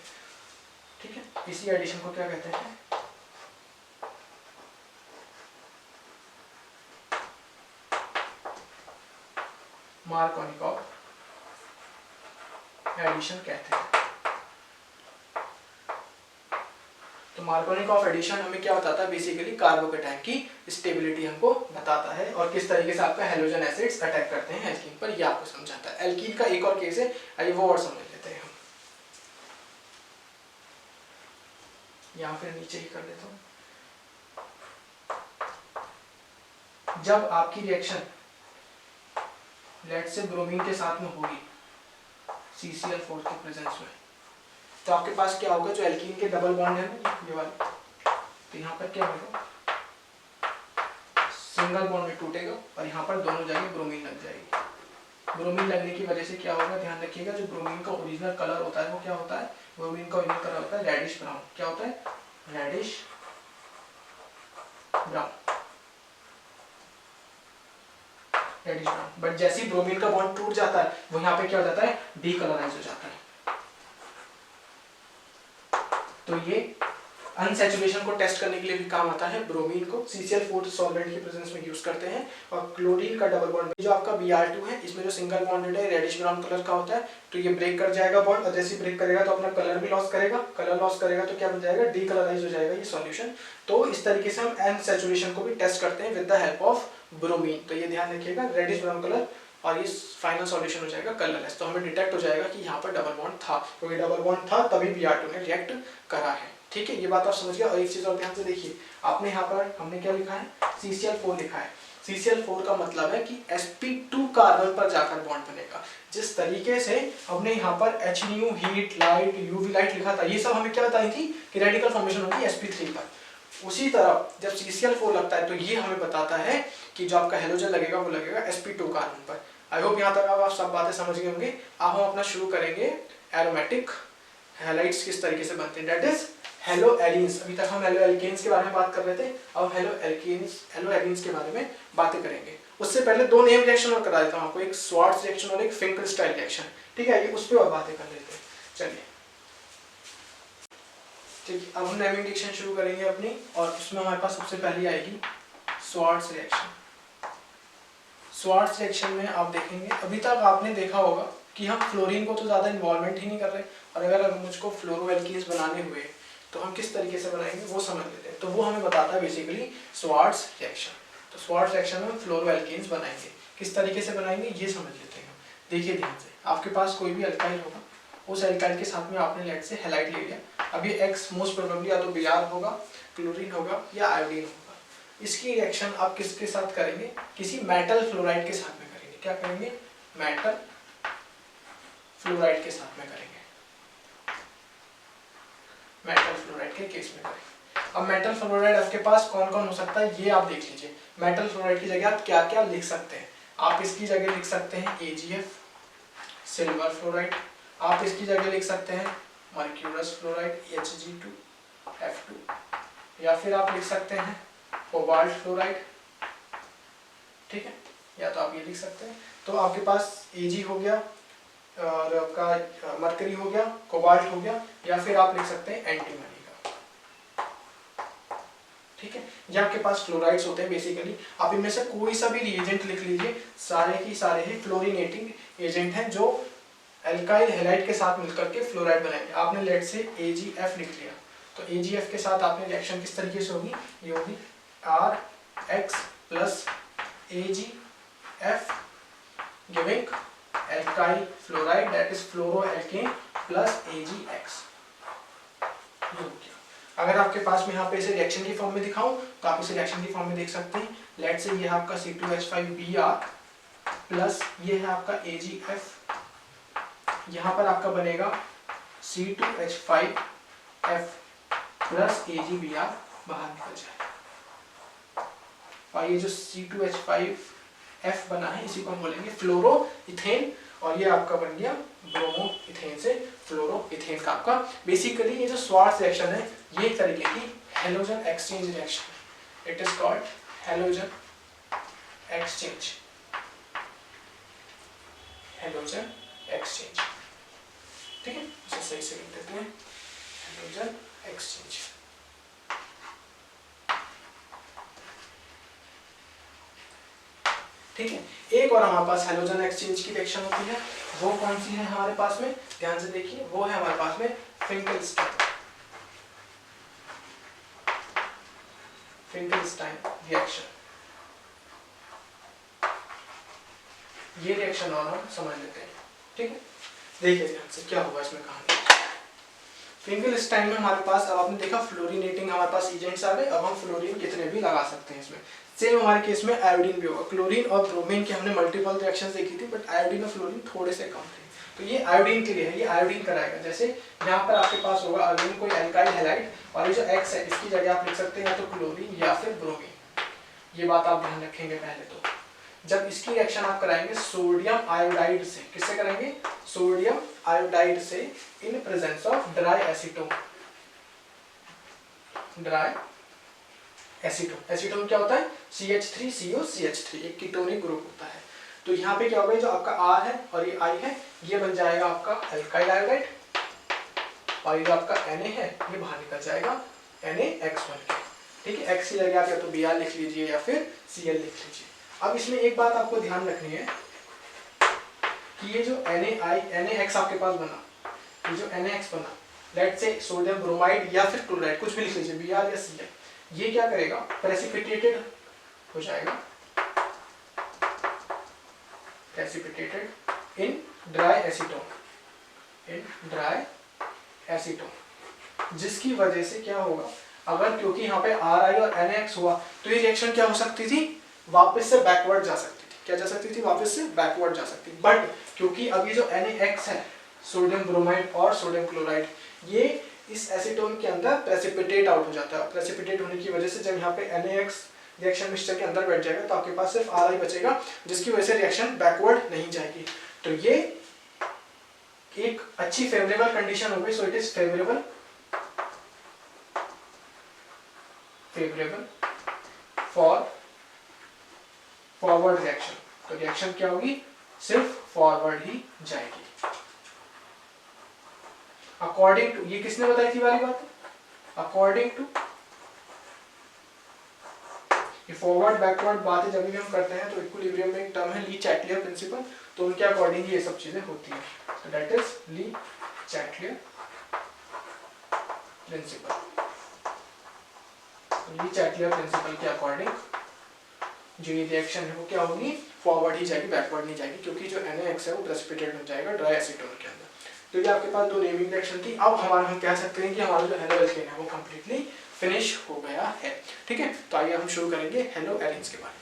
ठीक है, इसी एडिशन को क्या कहते हैं, मार्कोनिकॉफ एडिशन कहते हैं। तो मार्कोनिकॉफ एडिशन हमें क्या बताता है, बेसिकली कार्बोकेटाइन की स्टेबिलिटी हमको बताता है और किस तरीके से आपका हेलोजन एसिड्स अटैक करते हैं एल्कीन पर, ये आपको समझाता है। एल्कीन का एक और केस है, आइए वो और समझ लेते हैं हम, या फिर नीचे ही कर लेता हूं। जब आपकी रिएक्शन लेट से ब्रोमीन के साथ में होगी CCl4 के प्रेजेंस में, तो आपके पास क्या होगा, जो एल्कीन के डबल बॉन्ड है ना ये वाले, तो यहाँ पर क्या होगा, सिंगल बॉन्ड में टूटेगा और यहाँ पर दोनों जगह ब्रोमीन लग जाएगी। ब्रोमीन लगने की वजह से क्या होगा, ध्यान रखिएगा, जो ब्रोमीन का ओरिजिनल कलर होता है वो क्या होता है, ब्रोमीन का ओरिजिनल कलर होता है रेडिश ब्राउन। क्या होता है, reddish brown, reddish brown. But जैसे ही ब्रोमीन का बॉन्ड टूट जाता है वो यहाँ पे क्या हो जाता है, डीकलराइज हो जाता है। तो ये अनसैचुरेशन को टेस्ट करने के लिए भी काम आता है। ब्रोमीन को CCl4 सॉल्वेंट के प्रेजेंस में यूज करते हैं, और क्लोरीन का डबल बॉन्ड जो आपका Br2 है, इसमें जो सिंगल बॉन्डेड है रेडिश ब्राउन कलर का होता है, तो ये ब्रेक कर जाएगा बॉन्ड, और जैसे ब्रेक करेगा तो अपना कलर भी लॉस करेगा। कलर लॉस करेगा तो क्या बन जाएगा, डीकलराइज हो जाएगा ये सॉल्यूशन। तो इस तरीके से हम अनसैचुरेशन को भी टेस्ट करते हैं with the help of bromine. तो ये ध्यान रखिएगा, रेडिश ब्राउन कलर, और ये फाइनल सॉल्यूशन हो जाएगा कलरलेस। तो हमें डिटेक्ट हो जाएगा कि यहाँ पर डबल बॉन्ड था, क्योंकि डबल बॉन्ड था तभी Br2 ने रिएक्ट करा है। ठीक है, ये बात आप समझ गए। और एक चीज और ध्यान से देखिए, आपने यहाँ पर हमने क्या लिखा है, CCl4 लिखा है। CCl4 का मतलब है कि sp2 कार्बन पर जाकर बॉन्ड बनेगा। जिस तरीके से हमने यहाँ पर Hnu heat light UV light लिखा था, ये सब हमें क्या बताई थी कि रेडिकल फॉर्मेशन होगी sp3 पर। उसी तरह जब CCl4 लगता है तो ये हमें बताता है कि जो आपका हेलोजन लगेगा वो लगेगा sp2 कार्बन पर। आई होप यहाँ तक आप सब बातें समझ गए होंगे। अब हम अपना शुरू करेंगे एरोमेटिक हैलाइड्स किस तरीके से बनते हैं, दैट इज हेलो एलीन्स। अभी तक हम हेलो एल्केन्स के बारे में बात कर रहे थे, अब हेलो एलीन्स के बारे में बातें करेंगे। उससे पहले दो नेम रिएक्शन और करा देता हूँ आपको, एक स्वार्ट्ज रिएक्शन और एक फिंकलस्टाइन रिएक्शन। ठीक है, ये उस पर और बातें कर लेते हैं। चलिए ठीक, अब हम नेमिंग रिएक्शन शुरू करेंगे अपनी, और उसमें हमारे पास सबसे पहली आएगी स्वार्ट्ज रिएक्शन। स्वार्ट्ज रिएक्शन में आप देखेंगे, अभी तक आपने देखा होगा कि हम फ्लोरीन को तो ज़्यादा इन्वॉल्वमेंट ही नहीं कर रहे, और अगर मुझको फ्लोरोएल्कीन्स बनाने हुए तो हम किस तरीके से बनाएंगे वो समझ लेते हैं। तो वो हमें बताता है बेसिकली स्वार्ट्ज रिएक्शन। तो स्वार्ट्ज रिएक्शन में हम फ्लोरोएल्कीन्स बनाएंगे, किस तरीके से बनाएंगे ये समझ लेते हैं। देखिए ध्यान से, आपके पास कोई भी अल्काइल होगा, उस अल्काइल के साथ में आपने लेट से हैलाइड ले लिया। अब ये X मोस्ट प्रोबेबली या तो Br होगा, क्लोरीन होगा या आयोडीन होगा। इसकी रिएक्शन आप किसके साथ करेंगे, किसी मेटल फ्लोराइड के साथ में करेंगे। क्या करेंगे, मेटल फ्लोराइड के साथ में करेंगे। मेटल फ्लोराइड के केस में करें। अब मेटल फ्लोराइड आपके पास कौन कौन हो सकता है ये आप देख लीजिए। मेटल फ्लोराइड की जगह आप क्या क्या लिख सकते हैं, आप इसकी जगह लिख सकते हैं AgF सिल्वर फ्लोराइड, आप इसकी जगह लिख सकते हैं मर्क्यूरस फ्लोराइड Hg2F2, या फिर आप लिख सकते हैं कोबाल्ट फ्लोराइड, ठीक है, या तो आप ये लिख सकते हैं। तो आपके पास Ag हो गया और आपका मरकरी हो गया, कोबाल्ट हो गया, या फिर आप लिख सकते हैं एंटीमनी का, ठीक है। ये आपके पास फ्लोराइड्स होते हैं बेसिकली। आप इनमें से कोई सा भी रिएजेंट लिख लीजिए, सारे ही सारे ही फ्लोरिनेटिंग एजेंट हैं जो एल्काइल हैलाइड के साथ मिलकर के फ्लोराइड बनाएंगे। आपने लेट से AgF लिख लिया, तो AgF के साथ आपने रिएक्शन किस तरीके से होगी, ये होगी RX plus AgF giving alkyl fluoride that is fluoroalkane plus AgX। अगर आपके पास में यहाँ पे इसे रिएक्शन की फॉर्म में दिखाऊं तो आप इसे रिएक्शन की फॉर्म में देख सकते हैं। लेट से ये है आपका C2H5Br प्लस ये है आपका AgF, यहाँ पर आपका बनेगा C2H5F प्लस AgBr बाहर निकल जाएगा, और ये जो C2H5F बना है इसी को हम बोलेंगे फ्लोरो इथेन, और ये आपका बन गया ब्रोमो इथेन से फ्लोरो इथेन का आपका। बेसिकली ये जो स्वार्ट्ज रिएक्शन है ये एक तरीके की हेलोजन एक्सचेंज रिएक्शन है, it is called halogen exchange, halogen exchange, ठीक है, इसे सही से लिख देते हैं हेलोजन एक्सचेंज। ठीक है, एक और हमारे पास हेलोजन एक्सचेंज की रिएक्शन होती है, वो कौन सी है हमारे पास में, ध्यान से देखिए, वो है हमारे पास में फिंकलस्टाइन रिएक्शन। ये रिएक्शन और हम समझ लेते हैं, ठीक है। देखिए ध्यान से क्या हुआ इसमें कहानी। फिंकलस्टाइन में हमारे पास, अब आपने देखा फ्लोरिनेटिंग हमारे पास एजेंट्स आ गए, अब हम फ्लोरीन कितने भी लगा सकते हैं इसमें। सेम हमारे केस में आयोडीन भी होगा। क्लोरीन और ब्रोमीन के हमने मल्टीपल रिएक्शंस देखी थी, बट आयोडीन और फ्लोरीन थोड़े से कम थे, तो ये आयोडीन के लिए है, ये आयोडीन कराएगा। जैसे यहाँ पर आपके पास होगा अगेन कोई एल्काइल हैलाइड, और ये जो X है इसकी जगह आप लिख सकते हैं या तो क्लोरीन या फिर ब्रोमीन। ये बात आप ध्यान रखेंगे। पहले तो जब इसकी रिएक्शन आप कराएंगे सोडियम आयोडाइड से, किससे करेंगे, सोडियम आयोडाइड से, इन presence of dry acetone. Dry acetone, acetone क्या होता है, CH3COCH3, एक कीटोनिक ग्रुप होता है। तो यहाँ पे क्या होगा, जो आपका R है और ये I है, ये बन जाएगा आपका एल्काइल आयोडाइड, और ये जो आपका Na है ये बाहर निकल जाएगा NaX1, ठीक है। X की जगह आप या तो Br लिख लीजिए या फिर Cl लिख लीजिए। अब इसमें एक बात आपको ध्यान रखनी है कि ये जो NaX आपके पास बना, ये जो NaX बना, लेट से सोडियम ब्रोमाइड या फिर क्लोराइड, कुछ भी लिख लीजिए, Br या Cl, ये क्या करेगा, प्रेसिपिटेटेड हो जाएगा, precipitated in dry acetone, in dry acetone, जिसकी वजह से क्या होगा, अगर क्योंकि यहाँ पे Ri और NaX हुआ तो ये रिएक्शन क्या हो सकती थी, वापस से बैकवर्ड जा सकती थी। क्या जा सकती थी, वापस से बैकवर्ड जा सकती। बट क्योंकि अब ये जो NaX है, सोडियम ब्रोमाइड और सोडियम क्लोराइड, ये इस एसीटोन के अंदर प्रेसिपिटेट आउट हो जाता है। प्रेसिपिटेट होने की वजह से जब यहाँ पे NaX रिएक्शन मिक्सचर के अंदर बैठ जाएगा तो आपके पास सिर्फ Ri बचेगा, जिसकी वजह से रिएक्शन बैकवर्ड नहीं जाएगी। तो ये एक अच्छी फेवरेबल कंडीशन हो गई। So it is favourable for forward reaction. तो रिएक्शन क्या होगी, सिर्फ फॉरवर्ड ही जाएगी। अकॉर्डिंग टू, ये किसने बताई थी वाली बात, अकॉर्डिंग टू, ये फॉरवर्ड बैकवर्ड बातें जब भी हम करते हैं तो इक्विलिब्रियम में एक टर्म है ली चैटलियर प्रिंसिपल, तो उनके अकॉर्डिंग ये सब चीजें होती हैं। तो that is Lee Chatelier principal. Lee Chatelier principal के अकॉर्डिंग जो ये रिएक्शन है वो क्या होगी, फॉरवर्ड ही जाएगी, बैकवर्ड नहीं जाएगी, क्योंकि जो NaX है वो प्रेसिपिटेट हो जाएगा ड्राई एसीटोन के अंदर। तो ये आपके पास दो नेमिंग रिएक्शन थी। अब हमारा हम कह सकते हैं कि हमारा जो हेलो एल्केन है वो कंप्लीटली फिनिश हो गया है, ठीक है। तो आइए हम शुरू करेंगे हेलो एलिन्स के बारे में।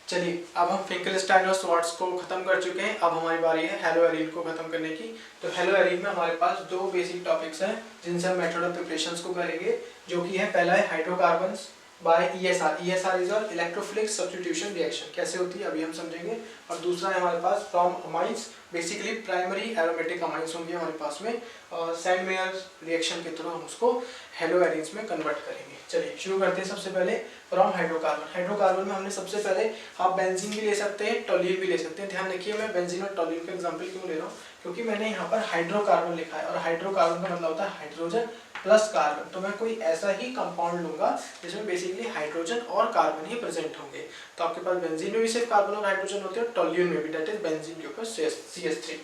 चलिए अब हम फिंकलस्टाइन और स्वार्ट्ज को खत्म कर चुके हैं, अब हमारी बारी है हेलोएरिन को खत्म करने की। तो हेलोएरिन में हमारे पास दो बेसिक टॉपिक्स हैं जिनसे हम मेथड ऑफ प्रिपरेशंस को करेंगे, जो कि है पहला है hydrocarbons by ESR. ESR is और इलेक्ट्रोफिलिक सब्स्टिट्यूशन रिएक्शन, कैसे होती है अभी हम समझेंगे। और दूसरा है हमारे पास from amines, basically primary aromatic amines होंगे हमारे पास में, और सैंडमेयर रिएक्शन के थ्रू हम उसको हेलोएरिन्स में कन्वर्ट करेंगे। चलिए शुरू करते हैं। सबसे पहले फ्रॉम हाइड्रोकार्बन। हाइड्रोकार्बन में हमने सबसे पहले आप बेंजीन भी ले सकते हैं, टोल्यून भी ले सकते हैं। ध्यान रखिए मैं बेंजीन और टोल्यून का एग्जांपल क्यों ले रहा हूँ, क्योंकि मैंने यहाँ पर हाइड्रोकार्बन लिखा है और हाइड्रोकार्बन का मतलब होता है हाइड्रोजन प्लस कार्बन। तो मैं कोई ऐसा ही कंपाउंड लूंगा जिसमें बेसिकली हाइड्रोजन और कार्बन ही प्रेजेंट होंगे। तो आपके पास बेंजीन में भी सिर्फ कार्बन और हाइड्रोजन होते हैं, टोल्यून में भी, दैट इज बेंजीन के ऊपर CH3।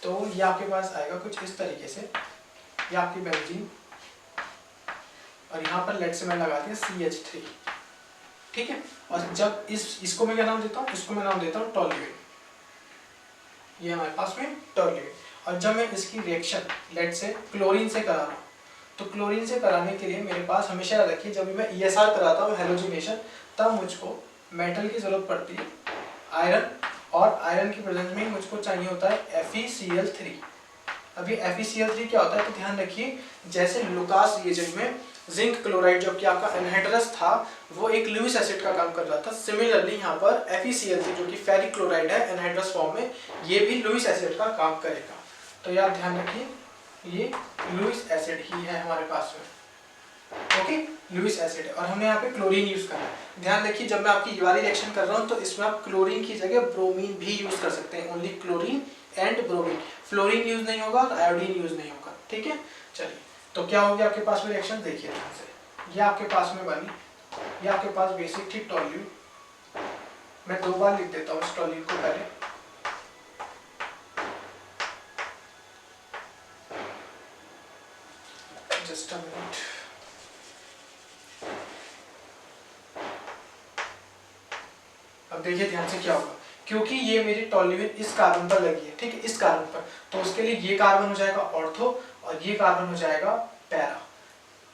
तो ये आपके पास आएगा कुछ इस तरीके से, ये आपकी बेंजीन और यहाँ पर लेट से मैं लगा दिया CH3, ठीक है। और जब इसको मैं क्या नाम देता हूँ, इसको मैं नाम देता हूँ टोल्यून, ये हमारे पास में टोल्यून। और जब मैं इसकी रिएक्शन लेट से क्लोरीन से करा रहा हूँ, तो क्लोरीन से कराने के लिए मेरे पास हमेशा याद रखिए जब भी मैं ESR कराता हूँ हेलोजिनेशन, तब मुझको मेटल की जरूरत पड़ती है, आयरन, और आयरन की प्रेजेंस में मुझको चाहिए होता है FeCl3। अब ये FeCl3 क्या होता है, तो ध्यान रखिए जैसे लुकास रिएजेंट में जिंक क्लोराइड जो कि आपका एनहाइड्रस था वो एक लुईस एसिड का काम कर रहा था, सिमिलरली यहाँ पर FeCl3 जो कि फेरिक क्लोराइड है एनहाइड्रस फॉर्म में, ये भी लुईस एसिड का काम करेगा। तो यार ध्यान रखिए ये लुईस एसिड ही है हमारे पास में, ओके, लुईस एसिड है। और हमने यहाँ पे क्लोरीन यूज करना है। ध्यान रखिए जब मैं आपकी ये वाली रिएक्शन कर रहा हूँ तो इसमें आप क्लोरीन की जगह ब्रोमीन भी यूज कर सकते हैं, only chlorine and bromine, fluorine use नहीं होगा और आयोडीन यूज नहीं होगा, ठीक है। चलिए तो क्या हो गया आपके पास में रिएक्शन, देखिए ध्यान से, ये आपके पास में बनी, ये आपके पास बेसिक थी टोल्यून। मैं दो बार लिख देता हूँ इस टोल्यून को पहले, जस्ट अ मिनट। अब देखिए ध्यान से क्या होगा, क्योंकि ये मेरी टोल्यून इस कार्बन पर लगी है, ठीक है, इस कार्बन पर, तो उसके लिए ये कार्बन हो जाएगा ऑर्थो और ये कार्बन हो जाएगा पैरा।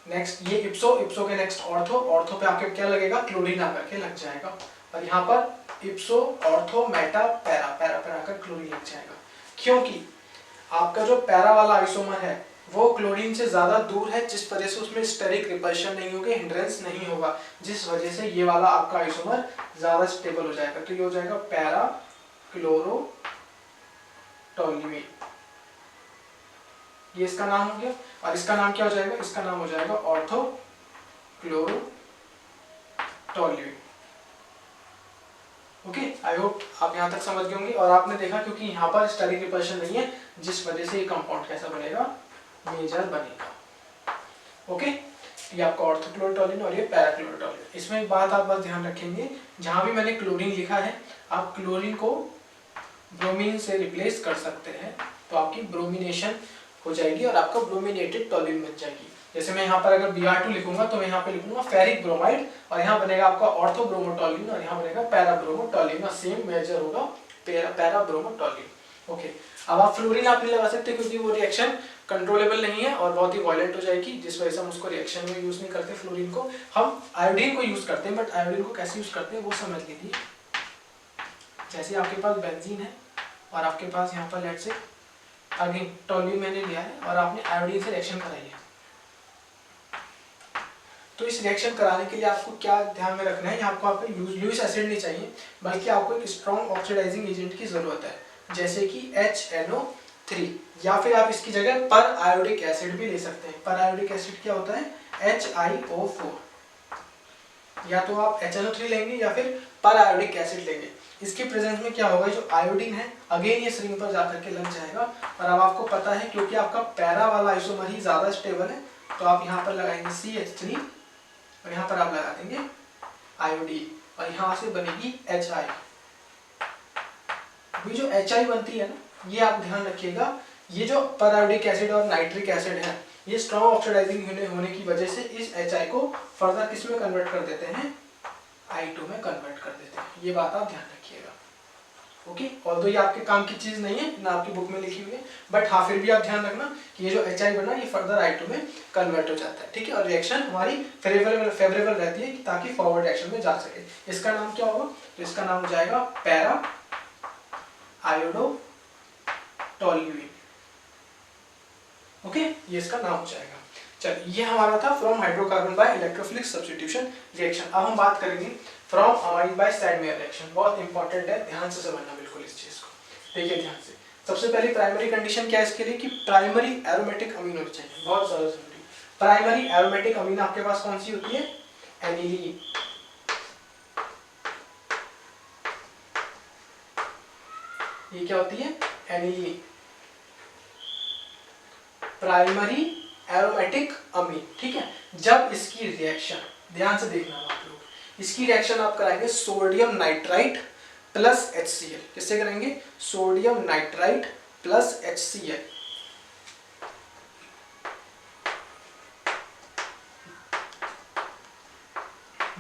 नेक्स्ट ये इप्सो, इप्सो के नेक्स्ट ऑर्थो, ऑर्थो पे आके क्या लगेगा, क्लोरीन आकर के लग जाएगा। और यहाँ पर इप्सो ऑर्थो मेटा पैरा, पैरा पर आकर क्लोरीन लग जाएगा, क्योंकि आपका जो पैरा वाला आइसोमर है वो क्लोरीन से ज्यादा दूर है, जिस वजह से उसमें स्टेरिक रिपल्शन नहीं होगी, हिंड्रेंस नहीं होगा, जिस वजह से ये वाला आपका आइसोमर ज्यादा स्टेबल हो जाएगा। तो ये हो जाएगा पैरा क्लोरो टोल्यून, ये इसका नाम हो गया। और इसका नाम क्या हो जाएगा, इसका नाम हो जाएगा ortho chloro toluene. Okay, I hope आप यहाँ तक समझ गए होंगे। और आपने देखा क्योंकि यहाँ पर स्टेरिक रिपल्शन नहीं है, जिस वजह से ये कंपाउंड कैसा बनेगा, मेजर बनेगा। ओके, ये आपका ऑर्थोक्लोरोटोल्यून और ये पैराक्लोरोटोल्यून। इसमें एक बात आप बस ध्यान रखेंगे, जहां भी मैंने क्लोरीन लिखा है आप क्लोरीन को ब्रोमीन से रिप्लेस कर सकते हैं, तो आपकी ब्रोमिनेशन हो जाएगी और आपका ब्रोमिनेटेड टोल्यून बन जाएगी। जैसे मैं यहाँ पर अगर Br2 लिखूंगा तो मैं यहाँ पे लिखूंगा फेरिक ब्रोमाइड, और यहाँ बनेगा आपका ऑर्थोब्रोमोटोल्यून और यहाँ बनेगा पैराब्रोमोटोल्यून, और सेम मेजर होगा पैराब्रोमोटोल्यून। ओके, अब आप फ्लोरीन आप नहीं लगा सकते क्योंकि वो रिएक्शन कंट्रोलेबल नहीं है और बहुत ही वायलेंट हो जाएगी, जिस वजह से हम उसको रिएक्शन में यूज नहीं करते फ्लोरीन को, हम आयोडीन को यूज करते हैं। बट आयोडीन को कैसे यूज करते हैं वो समझ लीजिए। जैसे आपके पास बेंजीन है और आपके पास यहाँ पर लेट से अगेन टोल्यून मैंने लिया है और आपने आयोडीन से रिएक्शन कराई है, तो इस रिएक्शन कराने के लिए आपको क्या ध्यान में रखना है, आपको लुईस एसिड नहीं चाहिए, बल्कि आपको एक स्ट्रॉन्ग ऑक्सीडाइजिंग एजेंट की जरूरत है, जैसे कि HNO3, या फिर आप इसकी जगह पर आयोडिक एसिड भी ले सकते हैं। पर आयोडिक एसिड क्या होता है, HiO4, या तो आप HNO3 लेंगे या फिर पर आयोडिक एसिड लेंगे। इसके प्रेजेंस में क्या होगा, जो आयोडीन है अगेन ये स्ट्रिंग पर जाकर के लग जाएगा। और अब आपको पता है क्योंकि आपका पैरा वाला आइसोमर ही ज्यादा स्टेबल है, तो आप यहाँ पर लगाएंगे CH3 और यहाँ पर आप लगा देंगे आयोडीन और यहाँ से बनेगी HI। अभी जो HI बनती है ना, ये आप ध्यान रखिएगा, ये जो परआयोडिक एसिड और नाइट्रिक एसिड है ये स्ट्रॉन्ग ऑक्सीडाइजिंग होने की वजह से इस HI को फर्दर किस में कन्वर्ट कर देते हैं, I2 में कन्वर्ट कर देते हैं। ये बात आप ध्यान रखिएगा। ओके, ऑल्दो ये आपके काम की चीज नहीं है ना, आपकी बुक में लिखी हुई है, बट हाँ फिर भी आप ध्यान रखना कि ये जो HI बना ये फर्दर I2 में कन्वर्ट हो जाता है, ठीक है, और रिएक्शन हमारी फेवरेबल रहती है ताकि फॉरवर्ड रिएक्शन में जा सके। इसका नाम क्या होगा, तो इसका नाम हो जाएगा पैरा आयोडो टोल्यूइन। ओके, ये इसका नाम हो जाएगा। चलिए, ये हमारा था from hydrocarbon by electrophilic substitution reaction. अब हम बात करेंगे from amine by Sandmeyer reaction. बहुत इंपॉर्टेंट है, ध्यान से समझना बिल्कुल इस चीज को। देखिए ध्यान से, सबसे पहले प्राइमरी कंडीशन क्या है इसके लिए कि प्राइमरी एरोमेटिक अमीन होनी चाहिए, बहुत ज्यादा जरूरी। प्राइमरी एरोमेटिक अमीन आपके पास कौन सी होती है, एनिलीन। ये क्या होती है, एनिलीन, प्राइमरी एरोमेटिक अमीन, ठीक है। जब इसकी रिएक्शन, ध्यान से देखना आप लोग, इसकी रिएक्शन आप कराएंगे सोडियम नाइट्राइट प्लस HCl। किससे करेंगे, sodium nitrite plus HCl।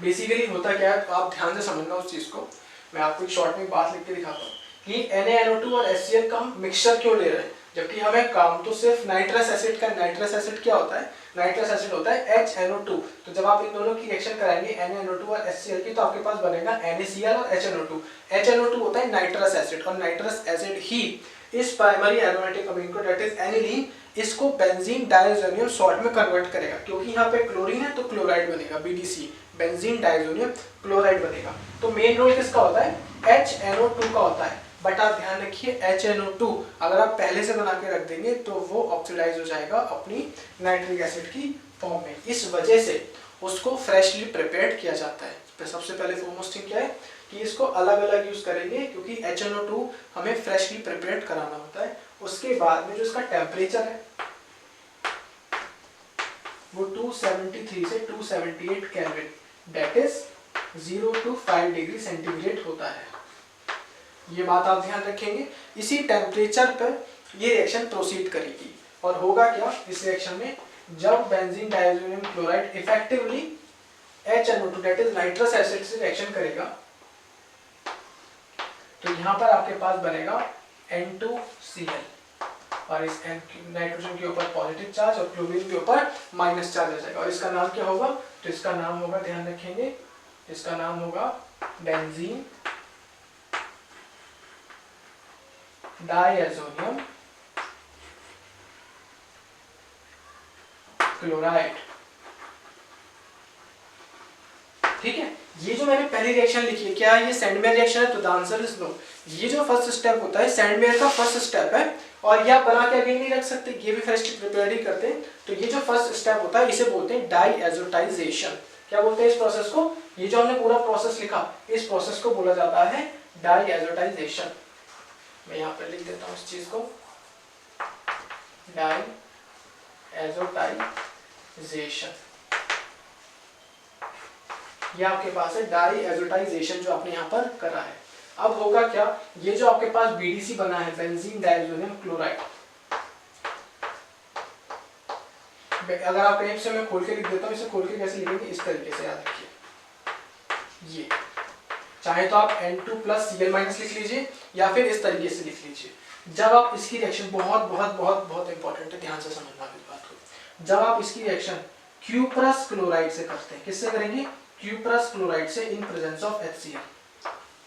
Basically होता क्या है, तो आप ध्यान से समझना उस चीज को। मैं आपको एक शॉर्ट में बात लिख के दिखाता हूँ कि NaNO2 और HCl का हम मिक्सचर क्यों ले रहे हैं, जबकि हमें काम तो सिर्फ नाइट्रस एसिड का। नाइट्रस एसिड क्या होता है, नाइट्रस एसिड होता है HNO2। तो जब आप इन दोनों की रिएक्शन कराएंगे NaNO2 और HCl की, तो आपके पास बनेगा NaCl और HNO2। HNO2 होता है नाइट्रस एसिड, और नाइट्रस एसिड ही इस प्राइमरी एरोमेटिक अमीन को, दैट इज एनिलीन, इसको बेंजीन डाइज़ोनियम सॉल्ट में कन्वर्ट करेगा। क्योंकि यहाँ पे क्लोरीन है तो क्लोराइड बनेगा, BDC, बेंजीन डाइज़ोनियम क्लोराइड बनेगा। तो मेन रोल किसका होता है, HNO2 का होता है। बट आप ध्यान रखिए, HNO2 अगर आप पहले से बना के रख देंगे तो वो ऑक्सीडाइज हो जाएगा अपनी नाइट्रिक एसिड की फॉर्म में। इस वजह से उसको फ्रेशली प्रिपेयर्ड किया जाता है। सबसे पहले फोरमोस्ट थिंग क्या है कि इसको अलग अलग यूज करेंगे, क्योंकि HNO2 हमें फ्रेशली प्रिपेयर्ड कराना होता है। उसके बाद में जो इसका टेम्परेचर है वो 273 से 278 kelvin, that is 0 to 5 degree centigrade होता है। ये बात आप ध्यान रखेंगे। इसी टेम्परेचर पर ये रिएक्शन प्रोसीड करेगी, और होगा क्या इस रिएक्शन में, जब benzene diazonium chloride effectively HNO2 that is nitrous acid से रिएक्शन करेगा, तो यहाँ पर आपके पास बनेगा N2Cl, और इस नाइट्रोजन के ऊपर पॉजिटिव चार्ज और क्लोरीन के ऊपर माइनस चार्ज आ जाएगा। और इसका नाम क्या होगा, तो इसका नाम होगा, ध्यान रखेंगे, इसका नाम होगा बेंजीन डाइएज़ोनियम क्लोराइड। ठीक है, ये जो मैंने पहली रिएक्शन लिखी है, क्या ये सैंडमेयर रिएक्शन है, तो द आंसर इज नो। ये जो फर्स्ट स्टेप होता है सैंडमेयर का फर्स्ट स्टेप है, और ये आप बना के अभी नहीं रख सकते, ये भी फ्रेशली प्रिपेयर्ड ही करते हैं। तो ये जो फर्स्ट स्टेप होता है इसे बोलते हैं डाइएज़ोटाइजेशन। क्या बोलते हैं इस प्रोसेस को, ये जो हमने पूरा प्रोसेस लिखा, इस प्रोसेस को बोला जाता है डाइएज़ोटाइजेशन। मैं यहाँ पर लिख देता हूँ इस चीज को, डाइएज़ोटाइजेशन। ये आपके पास है डाइएज़ोटाइजेशन जो आपने यहाँ पर करा है। अब होगा क्या, ये जो आपके पास BDC बना है, बेंजीन डाइज़ोनियम क्लोराइड, अगर आप कहीं से मैं खोल के लिख देता हूँ, इसे खोल के कैसे लिखेंगे, इस तरीके से याद रखिए। ये चाहे तो आप N2+Cl- लिख लीजिए, या फिर इस तरीके से लिख लीजिए। जब आप इसकी रिएक्शन, बहुत बहुत बहुत बहुत इंपॉर्टेंट है, ध्यान से समझना इस बात को, जब आप इसकी रिएक्शन Q+ क्लोराइड से करते हैं, किससे करेंगे, Q+ क्लोराइड से इन प्रेजेंस ऑफ HCl।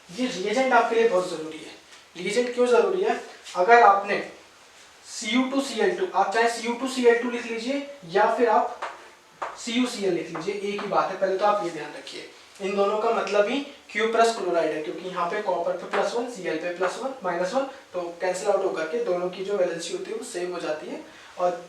ये रिएजेंट आपके लिए बहुत जरूरी है। रिएजेंट क्यों जरूरी है, अगर आपने Cu2Cl2, आप चाहे Cu2Cl2 लिख लीजिए या फिर आप CuCl लिख लीजिए, एक ही बात है। पहले तो आप ये ध्यान रखिए, इन दोनों का मतलब ही Q+ क्लोराइड है, क्योंकि यहाँ पे कॉपर पे +1, Cl पे +1, तो कैंसिल आउट होकर के दोनों की जो वैलेंसी होती है वो सेम हो जाती है, और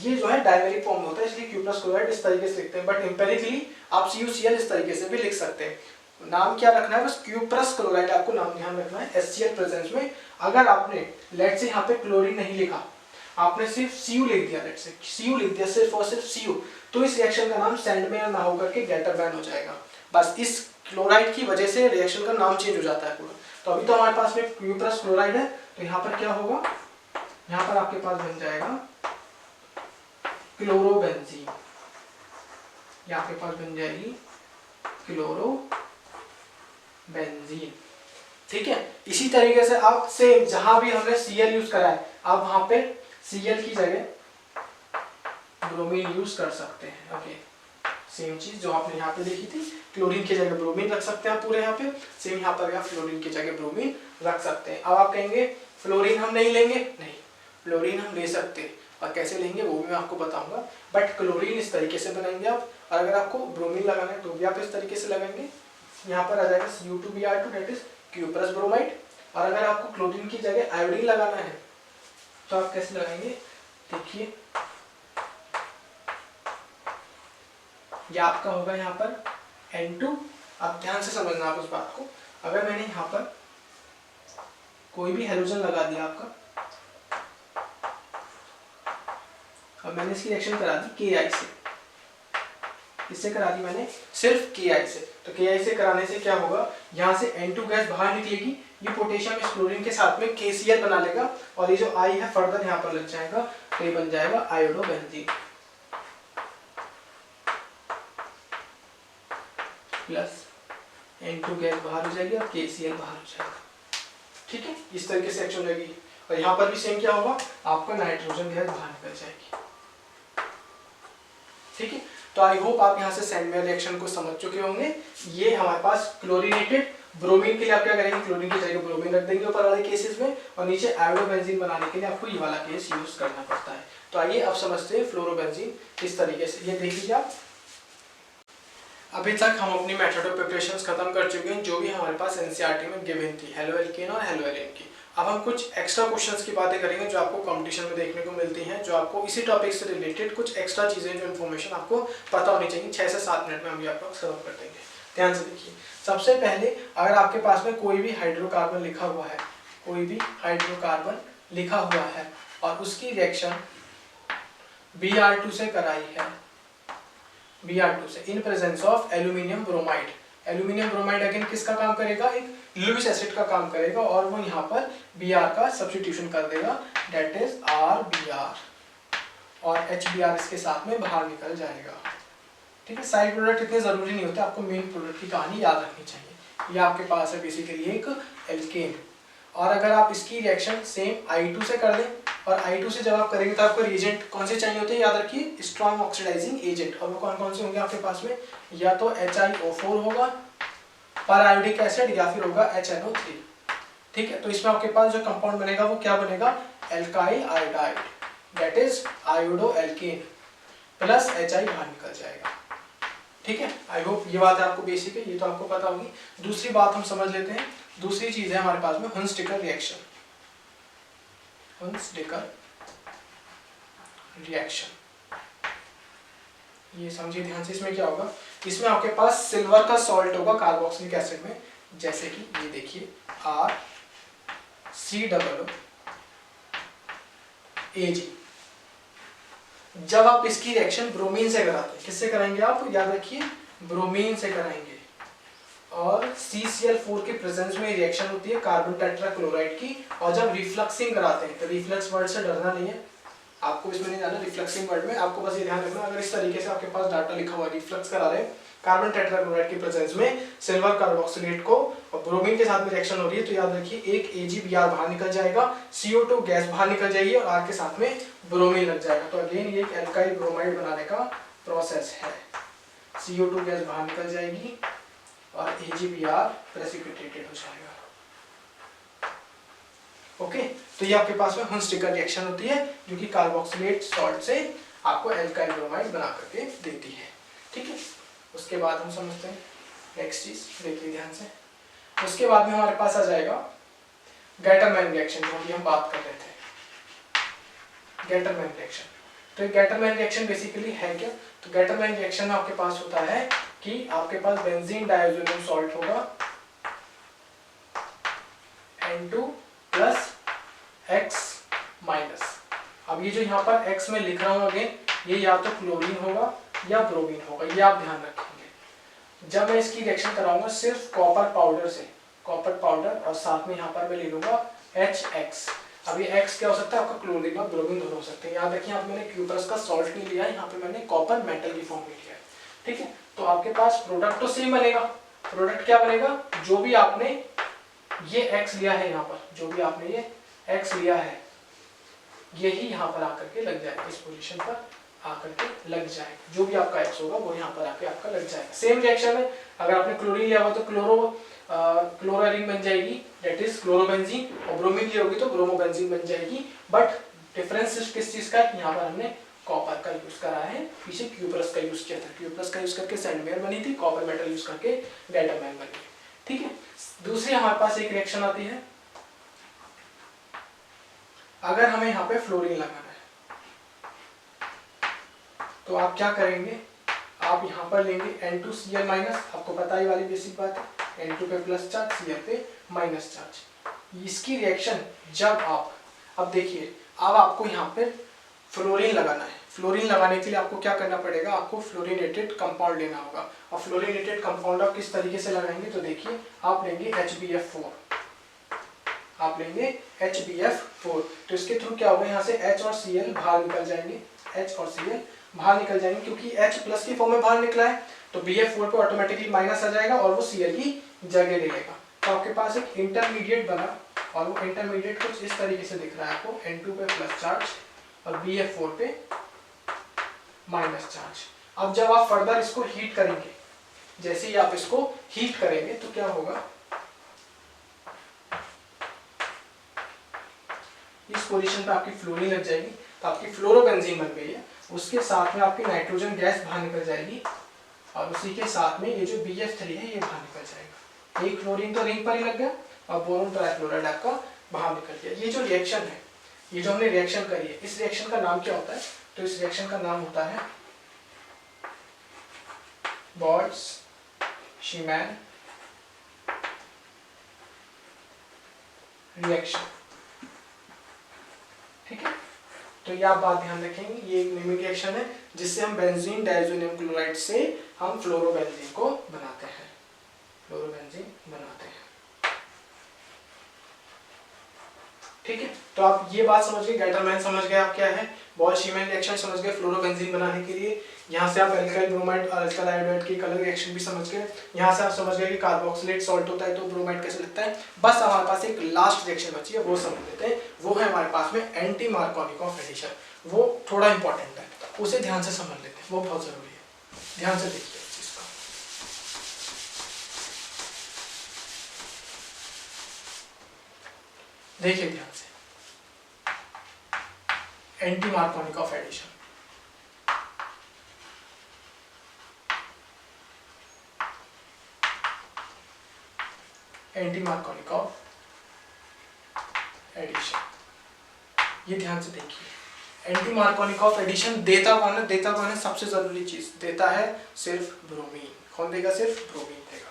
ये जो है डायमेरिक फॉर्म होता है, इसलिए Q+ क्लोराइड इस तरीके से लिखते हैं। बट एम्पेरिकली आप CuCl इस तरीके से भी लिख सकते हैं। नाम क्या रखना है, बस Q+ क्लोराइड आपको नाम ध्यान रखना है HCl प्रेजेंस में। अगर आपने लेट से यहाँ पे क्लोरीन नहीं लिखा, आपने सिर्फ Cu लिख दिया, लेट से Cu लिख दिया, सिर्फ और सिर्फ Cu, तो इस रिएक्शन का नाम सैंडमेयर ना होकर के गैटरबैन हो जाएगा। बस इस क्लोराइड की वजह से रिएक्शन का नाम चेंज हो जाता है पूरा। तो अभी तो हमारे पास में Q+ क्लोराइड है, तो यहाँ पर क्या होगा, यहाँ पर आपके पास बन जाएगा क्लोरोबेंजीन, यहाँ के पास बन जाएगी क्लोरोबेंजीन। ठीक है। इसी तरीके से आप सेम जहां भी हमने Cl यूज करा है आप वहां पे Cl की जगह ब्रोमीन यूज कर सकते हैं। ओके, सेम चीज जो आपने यहाँ पे देखी थी, क्लोरीन की जगह ब्रोमीन रख सकते हैं आप पूरे यहाँ पे, सेम यहाँ पर आप फ्लोरीन की जगह ब्रोमीन रख सकते हैं। अब आप कहेंगे फ्लोरीन हम नहीं लेंगे, नहीं, फ्लोरीन हम ले सकते हैं और कैसे लेंगे वो भी मैं आपको बताऊंगा, बट क्लोरीन इस तरीके से बनाएंगे आप, और अगर आपको ब्रोमीन लगाना है तो भी आप इस तरीके से लगाएंगे। यहाँ पर आ जाएगा Cu2Br2 that is Q plus bromide, और अगर आपको क्लोरीन की जगह आयोडीन लगाना है तो आप कैसे लगाएंगे, देखिए यह आपका होगा यहाँ पर N2। आप ध्यान से समझना आप उस बात को, अगर मैंने यहाँ पर कोई भी हेलोजन लगा दिया आपका, अब मैंने इसकी रिएक्शन करा दी Ki से, इससे करा दी मैंने सिर्फ Ki से, तो Ki से कराने से क्या होगा, यहाँ से N2 गैस बाहर निकलेगी, ये पोटेशियम इस क्लोरीन के साथ में KCl बना लेगा, और ये जो I है फर्दर यहाँ पर लग जाएगा, तो ये बन जाएगा आयोडोबेंजीन प्लस N2 गैस बाहर हो जाएगी और KCl बाहर हो जाएगा। ठीक है, इस तरीके से एक्शन रहेगी, और यहाँ पर भी सेम क्या होगा, आपका नाइट्रोजन गैस बाहर निकल जाएगी। ठीक है, तो आई होप आप यहाँ से सैंडमेयर रिएक्शन को समझ चुके होंगे। ये हमारे पास क्लोरीनेटेड ब्रोमीन के लिए आप क्या करेंगे, क्लोरीन की जगह ब्रोमीन रख देंगे ऊपर वाले केसेस में, और नीचे आयोडोबेंजीन बनाने के लिए आपको ये वाला केस यूज करना पड़ता है। तो आइए अब समझते हैं फ्लोरोबेंजीन इस तरीके से। ये देख लीजिए आप, अभी तक हम अपनी मेथड ऑफ प्रिपरेशंस खत्म कर चुके हैं जो भी हमारे पास एनसीईआरटी में गिवन थी हेलोएल्केन और हेलोएरिन की। अब हम कुछ एक्स्ट्रा क्वेश्चंस की बातें करेंगे जो आपको कंपटीशन में देखने को मिलती हैं, जो आपको इसी टॉपिक से रिलेटेड कुछ एक्स्ट्रा चीजें जो इन्फॉर्मेशन आपको पता होनी चाहिए। 6 से 7 मिनट में हम ये आपको कवर कर देंगे, ध्यान से देखिए। सबसे पहले अगर आपके पास में कोई भी हाइड्रोकार्बन लिखा हुआ है, कोई भी हाइड्रोकार्बन लिखा हुआ है और उसकी रिएक्शन Br2 से कराई है, Br2 से इन presence of aluminium bromide. Aluminium bromide again किसका काम करेगा, एक लुइस एसिड का काम करेगा, और वो यहाँ पर Br का सब्स्टिट्यूशन कर देगा, दैट इज RBr, और HBr इसके साथ में बाहर निकल जाएगा। ठीक है, साइड प्रोडक्ट इतने जरूरी नहीं होते, आपको मेन प्रोडक्ट की कहानी याद रखनी चाहिए। ये आपके पास है बेसिकली एक एल्केन, और अगर आप इसकी रिएक्शन सेम I2 से कर दें, और I2 से जब आप करेंगे तो आपको रिएजेंट कौन से चाहिए होते हैं, याद रखिए स्ट्रॉन्ग ऑक्सीडाइजिंग एजेंट, और वो कौन कौन से होंगे आपके पास में, या तो HiO4 होगा पर आयोडिक एसिड, या फिर होगा HNO3। ठीक है, तो इसमें आपके पास जो कंपाउंड बनेगा वो क्या बनेगा, alkyl iodide, that is iodoalkane plus Hi बाहर निकल जाएगा। ठीक है, आई होप ये बात आपको बेसिक है, ये तो आपको पता होगी। दूसरी बात हम समझ लेते हैं, दूसरी चीज है हमारे पास में हुंस-डिकर रिएक्शन। हुंस-डिकर रिएक्शन, ये समझिए ध्यान से। इसमें क्या होगा, इसमें आपके पास सिल्वर का सॉल्ट होगा कार्बोक्सिलिक एसिड में, जैसे कि ये देखिए RCOOAg। जब आप इसकी रिएक्शन ब्रोमीन से कराते हैं, किससे कराएंगे आप, याद रखिए ब्रोमीन से कराएंगे, और CCl4 के प्रेजेंस में रिएक्शन होती है कार्बन टेट्राक्लोराइड की। और जब रिफ्लक्सिंग कराते हैं, तो रिफ्लक्स वर्ड से डरना नहीं है, आपको इसमें नहीं जाना रिफ्लक्सिंग वर्ड में, आपको बस ये ध्यान रखना, अगर इस तरीके से आपके पास डाटा लिखा हुआ है रिफ्लक्स करा रहे हैं कार्बन टेट्राक्लोराइड के प्रेजेंस में सिल्वर कार्बोक्सिलेट को, और ब्रोमीन के साथ में रिएक्शन हो रही है, तो याद रखिए एक AgBr बाहर निकल जाएगा, CO2 गैस बाहर निकल जाएगी, और R के साथ में ब्रोमीन लग जाएगा। तो अगेन ये एक एल्काइल ब्रोमाइड बनाने का प्रोसेस है, CO2 गैस बाहर निकल जाएगी और AgBr प्रेसिपिटेटेड हो जाएगा। ओके, तो ये आपके पास में हुंस-डिकर रिएक्शन होती है जो कि कार्बोक्सिलेट सॉल्ट से आपको एल्काइल ब्रोमाइड बना करके देती है। ठीक है, उसके बाद हम समझते हैं नेक्स्ट चीज, देखिए ध्यान से। उसके बाद में हमारे पास आ जाएगा गैटरमैन रिएक्शन, जो अभी हम बात कर रहे थे, गैटरमैन रिएक्शन। तो गैटरमैन रिएक्शन बेसिकली है क्या, तो गैटरमैन रिएक्शन में आपके पास होता है कि आपके पास बेंजीन डायज़ोनियम सॉल्ट होगा N2 प्लस X माइनस। अब ये जो यहाँ पर X में लिख रहा हूँ अगेन, ये या तो क्लोरीन होगा या ब्रोमीन होगा, ये आप ध्यान रखेंगे। जब मैं इसकी रिएक्शन कराऊंगा सिर्फ कॉपर पाउडर से, कॉपर पाउडर, और साथ में यहाँ पर मैं ले लूंगा HX। अब ये X क्या हो सकता है, आपका क्लोरीन और ब्रोमीन दोनों हो सकते हैं। याद रखिए, आप मैंने Q+ का सॉल्ट नहीं लिया है, यहाँ पे मैंने कॉपर मेटल की फॉर्म में लिया है। ठीक है, तो आपके पास प्रोडक्ट तो सेम बनेगा। प्रोडक्ट क्या बनेगा, जो भी आपने ये x लिया है यहाँ पर, जो भी आपने ये x लिया है, यही यहाँ पर आकर के लग जाएगा, इस पोजीशन पर आकर के लग जाएगा। जो भी आपका x होगा वो यहाँ पर आके आपका लग जाएगा। सेम रिएक्शन है, अगर आपने क्लोरीन लिया हुआ तो क्लोरीन बन जाएगी, दैट इज क्लोरोबेंजीन, और ब्रोमीन ली होगी तो ब्रोमोबेंजीन बन जाएगी। बट डिफरेंस किस चीज का, यहाँ पर हमने कॉपर का यूज करा है, पीछे Q+ का यूज किया था। Q+ का यूज करके सैंडवेयर बनी थी, कॉपर मेटल यूज करके डेटामैन बनी। ठीक है, दूसरी हमारे पास एक रिएक्शन आती है, अगर हमें यहाँ पे फ्लोरीन लगाना है तो आप क्या करेंगे, आप यहाँ पर लेंगे N2Cl-, आपको पता ही वाली बेसिक बात है, N2 पे प्लस चार्ज, Cl पे माइनस चार्ज। इसकी रिएक्शन जब आप, अब देखिए, अब आपको यहाँ पे फ्लोरीन लगाना है। फ्लोरीन लगाने के लिए आपको क्या करना पड़ेगा, आपको फ्लोरीनेटेड कंपाउंड लेना होगा। और फ्लोरीनेटेड कंपाउंड आप किस तरीके से लगाएंगे, तो देखिए, आप लेंगे HbF4, आप लेंगे HbF4, तो इसके थ्रू क्या होगा, यहाँ से H और Cl बाहर निकल जाएंगे, H और Cl बाहर निकल जाएंगे, क्योंकि H+ की फॉर्म में बाहर निकला है, तो BF4 पे ऑटोमेटिकली माइनस आ जाएगा और वो Cl की जगह ले लेगा। तो आपके पास एक इंटरमीडिएट बना, और वो इंटरमीडिएट कुछ इस तरीके से दिख रहा है आपको, N2 पे प्लस चार्ज और BF4 पे माइनस चार्ज। अब जब आप फर्दर इसको हीट करेंगे, जैसे ही आप इसको हीट करेंगे तो क्या होगा, इस पोजीशन पे आपकी फ्लोरीन लग जाएगी, तो आपकी फ्लोरोबेंजीन बन गई है। उसके साथ में आपकी नाइट्रोजन गैस बाहर निकल जाएगी, और उसी के साथ में ये जो BF3 है ये बाहर निकल जाएगा। एक फ्लोरीन तो रिंग पर ही लग गया, और बोरोन ट्राइफ्लोराइड आपका बाहर निकल गया। ये जो रिएक्शन है, ये जो हमने रिएक्शन करी है, इस रिएक्शन का नाम क्या होता है, तो इस रिएक्शन का नाम होता है बोल्ट्जमैन रिएक्शन। ठीक है, तो ये आप बात ध्यान रखेंगे, ये एक नेमिंग रिएक्शन है जिससे हम बेंजीन डाइज़ोनियम क्लोराइड से हम फ्लोरोबेंजीन को बनाते हैं, फ्लोरोबेंजीन बनाते हैं। ठीक है, तो आप ये बात समझ गए, गेटरमैन समझ गए आप क्या है, बोल्ट्जमैन रिएक्शन समझ गए फ्लोरोबेंजीन बनाने के लिए। यहाँ से आप एल्काइल ब्रोमाइड और अल्काइल आयोडाइड की कलर रिएक्शन भी समझ गए। यहाँ से आप समझ गए कि कार्बोक्सिलेट सॉल्ट होता है तो ब्रोमाइड कैसे लगता है। बस हमारे पास एक लास्ट रिएक्शन बची है, वो समझ लेते हैं। वो है हमारे पास में एंटी मार्कोनिकॉफ एडिशन। वो थोड़ा इंपॉर्टेंट है, उसे ध्यान से समझ लेते हैं, वो बहुत जरूरी है। ध्यान से देखिए इस चीज को, देखिए ध्यान से, anti Markovnikov addition. Anti Markovnikov addition, ये ध्यान से देखिए। एंटी मार्कोनिकॉफ एडिशन देता कौन है, देता कौन है, सबसे जरूरी चीज देता है सिर्फ ब्रोमीन। कौन देगा, सिर्फ ब्रोमीन देगा।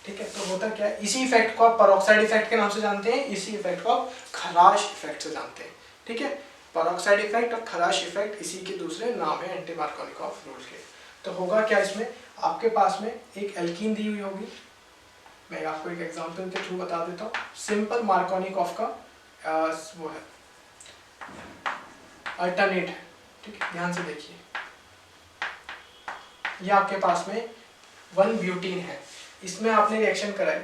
ठीक है, तो होता क्या है, इसी इफेक्ट को आप पेरोक्साइड इफेक्ट के नाम से जानते हैं, इसी इफेक्ट को आप खराश इफेक्ट से जानते हैं। ठीक है, पेरोक्साइड इफेक्ट और खराश इफेक्ट इसी के दूसरे नाम है एंटी मार्कोनिकॉफ रूल के। तो होगा क्या, इसमें आपके पास में एक एल्कीन दी हुई होगी, मैं आपको एक एग्जांपल के थ्रू बता देता हूँ। सिंपल मार्कोनिकॉफ का वो है अल्टरनेट है। ठीक है, ध्यान से देखिए, ये आपके पास में 1 ब्यूटीन है, इसमें आपने रिएक्शन कराई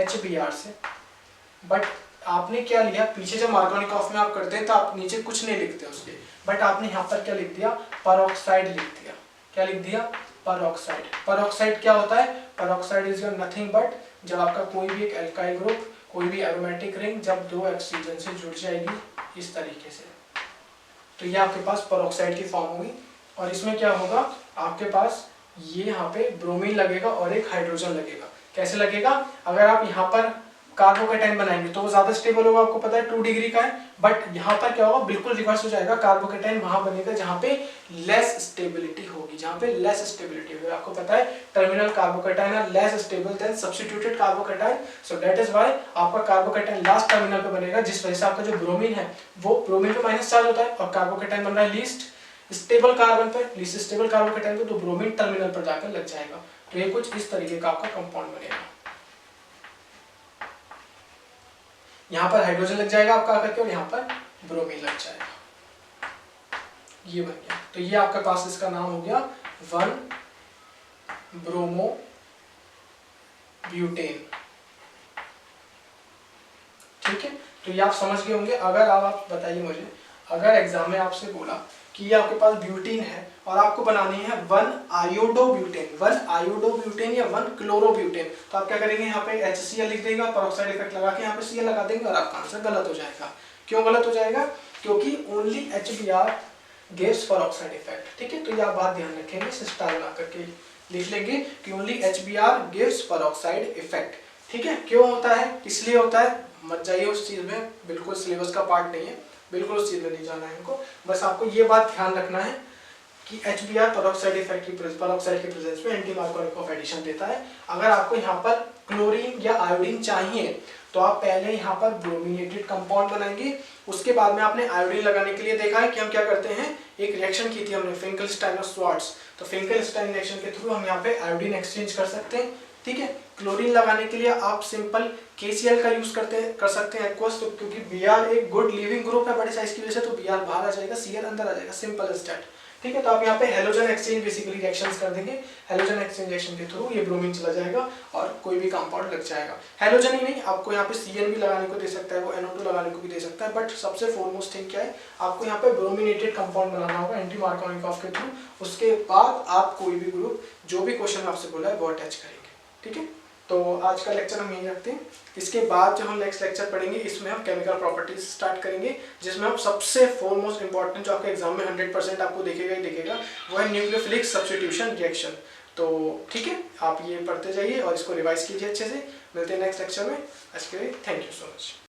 HBr से, बट आपने क्या लिया, पीछे जब मार्कोनिकॉफ में आप करते हैं तो आप नीचे कुछ नहीं लिखते उसके, बट आपने यहाँ पर क्या लिख दिया, पेरोक्साइड लिख दिया। क्या लिख दिया, पेरोक्साइड। पेरोक्साइड क्या होता है, peroxide is your nothing but, जब आपका कोई भी एक एल्काइल ग्रुप, कोई भी एरोमेटिक रिंग जब 2 ऑक्सीजन से जुड़ जाएगी इस तरीके से, तो ये आपके पास पेरोक्साइड की फॉर्म होगी। और इसमें क्या होगा, आपके पास ये यहाँ पे ब्रोमीन लगेगा और एक हाइड्रोजन लगेगा। कैसे लगेगा, अगर आप यहाँ पर कार्बोकेटाइन बनाएंगे तो वो ज्यादा स्टेबल होगा, आपको पता है 2 डिग्री का है, बट यहाँ पर क्या होगा, बिल्कुल रिवर्स हो जाएगा, कार्बोकेटाइन वहां बनेगा जहाँ पे लेस स्टेबिलिटी होगी, जहाँ पे लेस स्टेबिलिटी होगी। आपको पता है terminal carbocation are less stable than substituted carbocation, so that is why आपका कार्बोकेटाइन लास्ट टर्मिनल पे बनेगा, जिस वजह से आपका जो ब्रोमीन है वो ब्रोमीन पे माइनस चार्ज होता है, और कार्बोकेटाइन बन रहा है लीस्ट स्टेबल कार्बन पे, लीस्ट स्टेबल कार्बोकेटाइन पे, तो ब्रोमीन टर्मिनल पर जाकर लग जाएगा। तो ये कुछ इस तरीके का आपका कंपाउंड बनेगा। यहाँ पर हाइड्रोजन लग जाएगा आपका आकर के, और यहाँ पर ब्रोमीन लग जाएगा, ये बन गया। तो ये आपके पास इसका नाम हो गया 1 ब्रोमो ब्यूटेन। ठीक है, तो ये आप समझ गए होंगे। अगर आप बताइए मुझे, अगर एग्जाम में आपसे बोला कि ये आपके पास ब्यूटीन है और आपको बनानी है 1 आयोडोब्यूटेन, 1 आयोडोब्यूटेन या 1 क्लोरोब्यूटेन, तो आप क्या करेंगे, यहाँ पे HCl लिख देंगे और पेरोक्साइड इफेक्ट लगा के यहाँ पे Cl लगा देंगे और आपका आंसर गलत हो जाएगा। क्यों गलत हो जाएगा? क्योंकि only HBr gives peroxide effect. ठीक है, तो ये आप बात ध्यान रखेंगे, स्टार लगा करके लिख लेंगे कि only HBr gives peroxide effect. ठीक है, क्यों होता है, किस लिए होता है, मत जाइए उस चीज में, बिल्कुल सिलेबस का पार्ट नहीं है, बिल्कुल उस चीज में नहीं जाना है इनको। बस आपको ये बात ध्यान रखना है कि HBr पेरोक्साइड इफेक्ट की पेरोक्साइड के प्रेजेंस में एंटी मार्कोनिकोव एडिशन देता है। अगर आपको यहाँ पर क्लोरीन या आयोडीन चाहिए तो आप पहले यहाँ पर ब्रोमिनेटेड कंपाउंड बनाएंगे, उसके बाद में आपने आयोडीन लगाने के लिए देखा है कि हम क्या करते हैं, एक रिएक्शन की थी हमने फिंकलस्टाइन और स्वार्ट्ज, तो फिंकलस्टाइन रिएक्शन के थ्रू हम यहाँ पे आयोडीन एक्सचेंज कर सकते हैं। ठीक है, क्लोरीन लगाने के लिए आप सिंपल KCl का यूज कर सकते हैं एक्वस, तो क्योंकि Br एक गुड लिविंग ग्रुप है बड़े साइज की वजह से, तो Br बाहर आ जाएगा, Cl अंदर आ जाएगा, सिंपल एज दैट। ठीक है, तो आप यहाँ पे हेलोजन एक्सचेंज बेसिकली रिएक्शंस कर देंगे, हेलोजन एक्सचेंज रिएक्शन के थ्रू ये ब्रोमीन चला जाएगा और कोई भी कंपाउंड लग जाएगा। हेलोजन ही नहीं, आपको यहाँ पे CN भी लगाने को दे सकता है, वो NO2 लगाने को भी दे सकता है, बट सबसे फोरमोस्ट थिंग क्या है, आपको यहाँ पे ब्रोमिनेटेड कंपाउंड बनाना होगा एंटी मार्कोनिकोव के थ्रू, उसके बाद आप कोई भी ग्रुप जो भी क्वेश्चन आपसे बोला है वो अटैच करेंगे। ठीक है, तो आज का लेक्चर हम यहीं रखते हैं। इसके बाद जो हम नेक्स्ट लेक्चर पढ़ेंगे इसमें हम केमिकल प्रॉपर्टीज स्टार्ट करेंगे, जिसमें हम सबसे फोरमोस्ट इंपॉर्टेंट जो आपके एग्जाम में 100% आपको दिखेगा ही दिखेगा वो है न्यूक्लियोफिलिक सब्स्टिट्यूशन रिएक्शन। तो ठीक है, आप ये पढ़ते जाइए और इसको रिवाइज कीजिए अच्छे से। मिलते हैं नेक्स्ट लेक्चर में, आज के लिए थैंक यू सो मच।